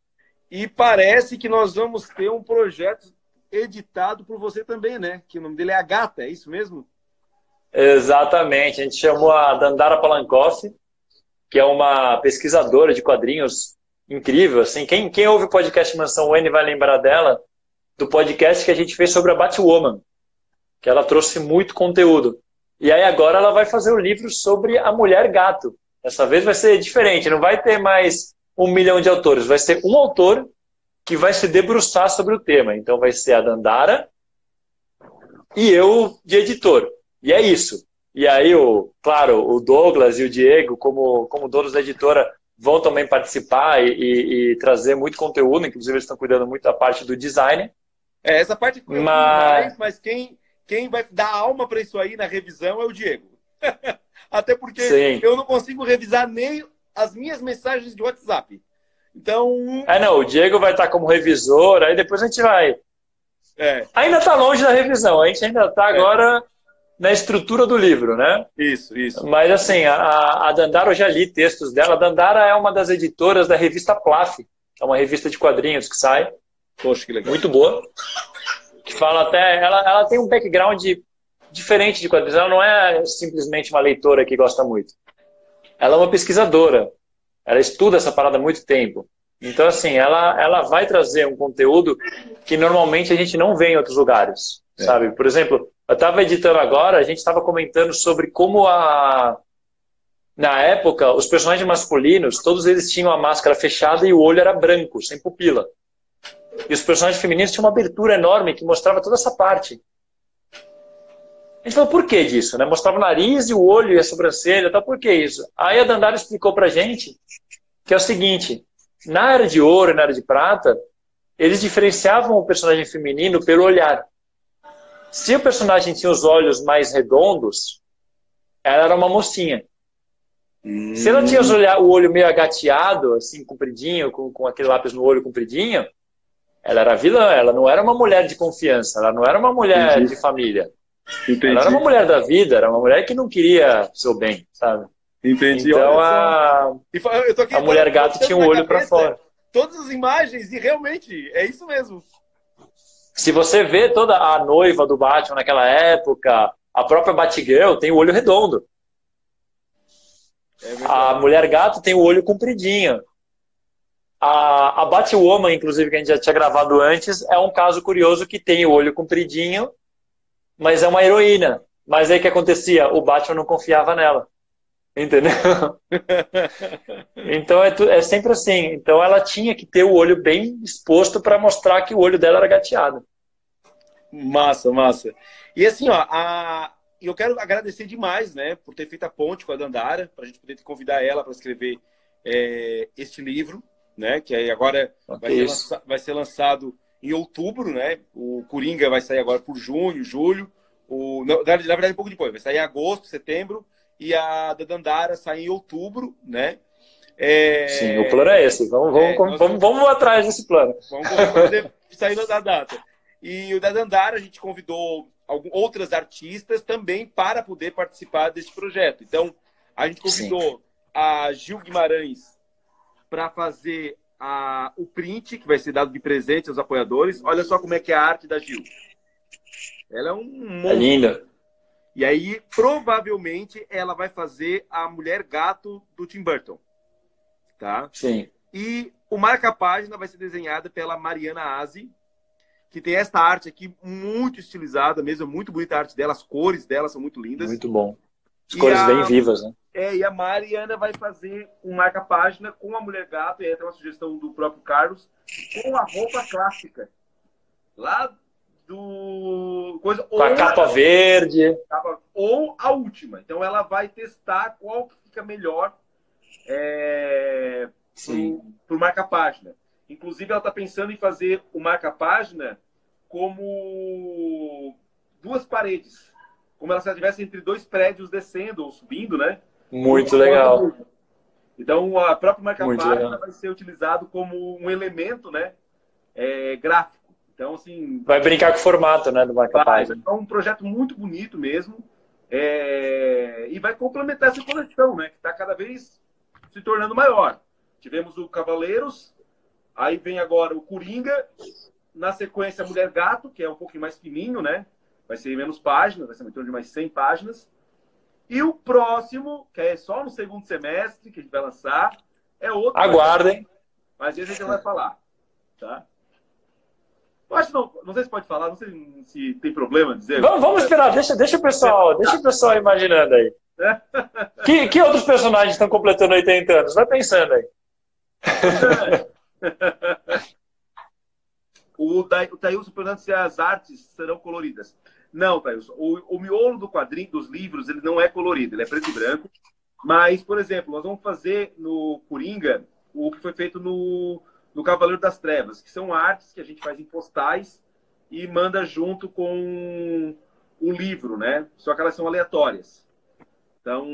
E parece que nós vamos ter um projeto editado por você também, né? Que o nome dele é A Gata, é isso mesmo? Exatamente. A gente chamou a Dandara Palankoff, que é uma pesquisadora de quadrinhos incrível. Assim, quem ouve o podcast Mansão Wayne vai lembrar dela, do podcast que a gente fez sobre a Batwoman, que ela trouxe muito conteúdo. E aí agora ela vai fazer o livro sobre a Mulher Gato. Dessa vez vai ser diferente, não vai ter mais 1 milhão de autores, vai ser um autor que vai se debruçar sobre o tema. Então vai ser a Dandara e eu de editor. E é isso. E aí, claro, o Douglas e o Diego, como donos da editora, vão também participar e trazer muito conteúdo, inclusive eles estão cuidando muito da parte do design. Essa parte é mas quem vai dar alma para isso aí na revisão é o Diego. Até porque Sim. eu não consigo revisar nem as minhas mensagens de WhatsApp. Então... não, o Diego vai estar como revisor, aí depois a gente vai... Ainda está longe da revisão, a gente ainda está agora na estrutura do livro, né? Isso. Mas assim, a Dandara, eu já li textos dela. A Dandara é uma das editoras da revista Plaf, que é uma revista de quadrinhos que sai. Poxa, que legal. Muito boa. Que fala até... Ela tem um background diferente de quadrinhos. Ela não é simplesmente uma leitora que gosta muito. Ela é uma pesquisadora. Ela estuda essa parada há muito tempo. Então, assim, ela vai trazer um conteúdo que normalmente a gente não vê em outros lugares, sabe? Por exemplo, eu estava editando agora, a gente estava comentando sobre como na época, os personagens masculinos, todos eles tinham a máscara fechada e o olho era branco, sem pupila. E os personagens femininos tinham uma abertura enorme que mostrava toda essa parte. A gente falou, por que disso? Né? Mostrava o nariz e o olho e a sobrancelha, tá? Por que isso? Aí a Dandara explicou pra gente que é o seguinte, na Era de Ouro e na Era de Prata, eles diferenciavam o personagem feminino pelo olhar. Se o personagem tinha os olhos mais redondos, ela era uma mocinha. Se ela tinha o olho meio agateado, assim, compridinho, com aquele lápis no olho compridinho, ela era vilã, ela não era uma mulher de confiança, ela não era uma mulher de família. Entendi. Ela era uma mulher da vida, era uma mulher que não queria seu bem, sabe? Entendi. Então a Mulher Gato tinha um olho para fora. Todas as imagens, e realmente, é isso mesmo. Se você vê toda a noiva do Batman naquela época, a própria Batgirl tem o olho redondo. A Mulher Gato tem o olho compridinho. A Batwoman, inclusive, que a gente já tinha gravado antes, é um caso curioso que tem o olho compridinho, mas é uma heroína. Mas aí o que acontecia? O Batman não confiava nela. Entendeu? Então é sempre assim. Então ela tinha que ter o olho bem exposto para mostrar que o olho dela era gateado. Massa. E assim, ó, eu quero agradecer demais, né, por ter feito a ponte com a Dandara, para a gente poder convidar ela para escrever este livro, né, que aí agora vai ser lançado em outubro, né? O Coringa vai sair agora por junho, julho. Na verdade, um pouco depois. Vai sair em agosto, setembro. E a da Dandara sai em outubro, né? Sim, o plano é esse. Vamos atrás desse plano. Vamos poder sair da data. E o da Dandara, a gente convidou outras artistas também para poder participar desse projeto. Então, a gente convidou a Gil Guimarães para fazer o print, que vai ser dado de presente aos apoiadores. Olha só como é que é a arte da Gil. Ela é um monstro. É linda. E aí, provavelmente, ela vai fazer a Mulher Gato do Tim Burton. Tá? Sim. E o marca-página vai ser desenhada pela Mariana Aze, que tem esta arte aqui muito estilizada mesmo, muito bonita a arte dela, as cores dela são muito lindas. Muito bom. As cores bem vivas, né? E a Mariana vai fazer um marca-página com a Mulher Gato, e aí tem uma sugestão do próprio Carlos, com a roupa clássica. Lá com a capa verde. Ou a última. Então ela vai testar qual que fica melhor pro marca-página. Inclusive, ela está pensando em fazer o marca-página como duas paredes. Como ela se estivesse entre dois prédios descendo ou subindo, né? Muito legal. Então, a própria Muito marca-página legal. vai ser utilizado como um elemento, né? Gráfico. Então, assim... Vai brincar com o formato, né, do marca-página. É um projeto muito bonito mesmo. E vai complementar essa coleção, né? Que está cada vez se tornando maior. Tivemos o Cavaleiros, aí vem agora o Coringa, na sequência a Mulher Gato, que é um pouquinho mais fininho, né? Vai ser menos páginas, vai ser em torno de mais 100 páginas. E o próximo, que é só no segundo semestre, que a gente vai lançar, é outro. Aguardem. Mas esse a gente vai falar, tá? Eu acho que não sei se pode falar, não sei se tem problema dizer. Vamos esperar, deixa o pessoal imaginando aí. Que outros personagens estão completando 80 anos? Vai pensando aí. O Thailson perguntando se as artes serão coloridas. Não, Thailson. O miolo do quadrinho, dos livros, ele não é colorido, ele é preto e branco. Mas, por exemplo, nós vamos fazer no Coringa o que foi feito no Cavaleiro das Trevas, que são artes que a gente faz em postais e manda junto com o livro, né? Só que elas são aleatórias. Então,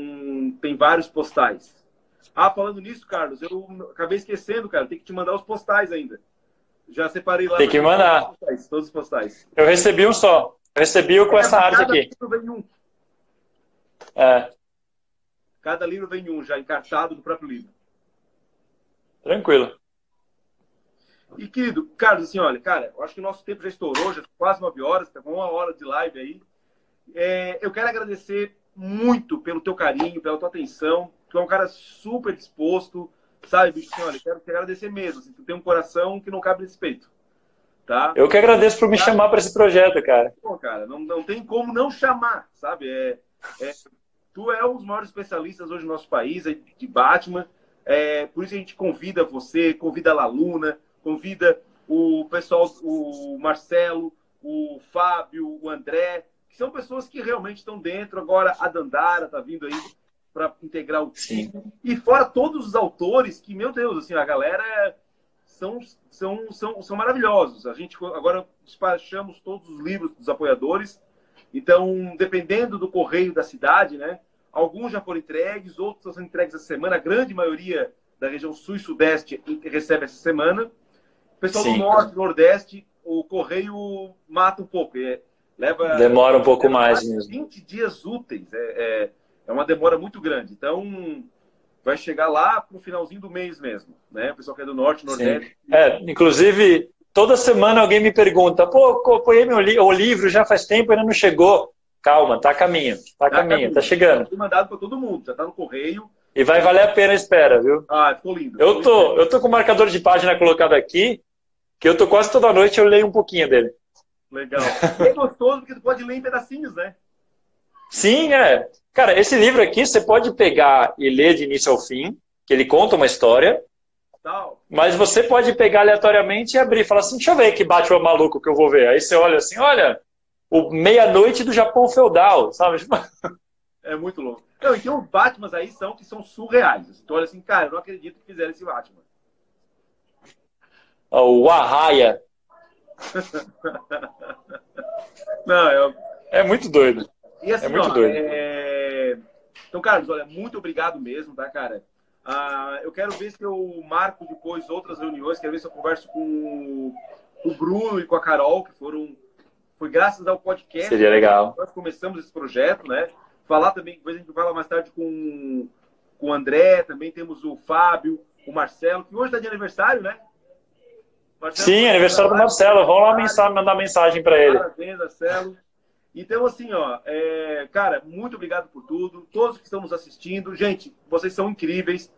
tem vários postais. Falando nisso, Carlos, eu acabei esquecendo, cara. Tem que te mandar os postais ainda. Já separei lá. Tem que mandar. Todos os postais. Eu recebi um só. Eu recebi o com essa arte aqui. Cada livro vem um. Cada livro vem um, já encartado no próprio livro. Tranquilo. E, querido, Carlos, assim, olha, cara, eu acho que o nosso tempo já estourou, já quase 9 horas, tá com 1 hora de live aí. Eu quero agradecer muito pelo teu carinho, pela tua atenção. Tu é um cara super disposto, sabe, bicho? Assim, olha, quero te agradecer mesmo. Assim, tu tem um coração que não cabe nesse peito, tá? Eu que agradeço por me chamar para esse projeto, cara. Pô, cara, não tem como não chamar, sabe? Tu é um dos maiores especialistas hoje no nosso país, de Batman. Por isso a gente convida você, convida a Laluna, convida o pessoal, o Marcelo, o Fábio, o André, que são pessoas que realmente estão dentro. Agora a Dandara está vindo aí para integrar o time. Sim. E fora todos os autores que, meu Deus, assim, a galera são maravilhosos. A gente agora despachamos todos os livros dos apoiadores. Então, dependendo do correio da cidade, né? Alguns já foram entregues, outros são entregues essa semana. A grande maioria da região sul e sudeste recebe essa semana. O pessoal do norte e nordeste, o correio mata um pouco. Demora um pouco mais mesmo. 20 dias úteis. É uma demora muito grande. Então, vai chegar lá pro finalzinho do mês mesmo, né? O pessoal que é do norte, nordeste. Inclusive, toda semana alguém me pergunta, apoiei o livro já faz tempo, ainda não chegou. Calma, tá a caminho, tá chegando. Foi mandado para todo mundo, já tá no correio. E vai valer a pena a espera, viu? Ficou lindo. Eu tô com o marcador de página colocado aqui, que eu tô quase toda noite, eu leio um pouquinho dele. Legal. E é gostoso porque tu pode ler em pedacinhos, né? Sim, Cara, esse livro aqui você pode pegar e ler de início ao fim, que ele conta uma história, mas você pode pegar aleatoriamente e abrir e falar assim, deixa eu ver que Batman maluco que eu vou ver. Aí você olha assim, olha, o Meia-Noite do Japão Feudal, sabe? É muito louco. Não, e tem uns Batmans aí que são surreais. Então olha assim, cara, eu não acredito que fizeram esse Batman. O Arraia. Não, é muito doido. E assim, muito doido. Então, Carlos, olha, muito obrigado mesmo, tá, cara? Eu quero ver se eu marco depois outras reuniões, quero ver se eu converso com o Bruno e com a Carol, que foi graças ao podcast. Seria legal. Nós começamos esse projeto, né? Falar também, depois a gente fala mais tarde com o André, também temos o Fábio, o Marcelo, que hoje está de aniversário, né? Marcelo, sim, aniversário do Marcelo. Vamos lá mandar mensagem para ele. Parabéns, Marcelo. Então, assim, cara, muito obrigado por tudo. Todos que estão nos assistindo. Gente, vocês são incríveis.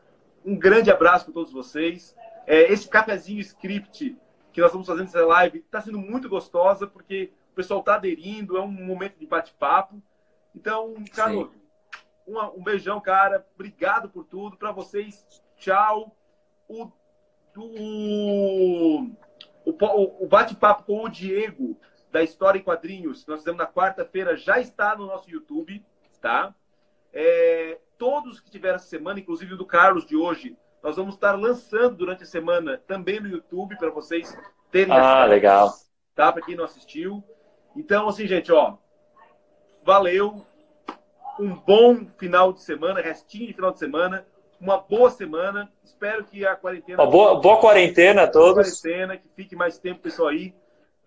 Um grande abraço para todos vocês. Esse cafezinho script que nós estamos fazendo essa live está sendo muito gostosa, porque o pessoal está aderindo, é um momento de bate-papo. Então, Carlos, um beijão, cara. Obrigado por tudo. Para vocês, tchau. O bate-papo com o Diego da História em Quadrinhos, que nós fizemos na quarta-feira, já está no nosso YouTube, tá? Todos que tiveram essa semana, inclusive o do Carlos de hoje, nós vamos estar lançando durante a semana também no YouTube para vocês terem legal. Tá? Para quem não assistiu. Então, assim, gente, ó, valeu. Um bom final de semana, restinho de final de semana. Uma boa semana. Espero que a quarentena... Uma boa quarentena a todos. Que fique mais tempo, pessoal, aí.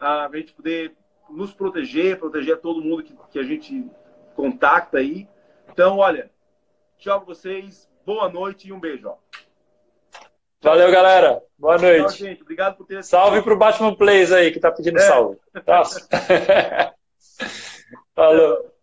A gente poder nos proteger todo mundo que a gente contacta aí. Então, olha, tchau pra vocês. Boa noite e um beijo. Ó. Valeu, galera. Boa noite. Tchau, gente. Obrigado por ter assistido. Salve pro Batman Plays aí, que tá pedindo salve. Tá? Falou.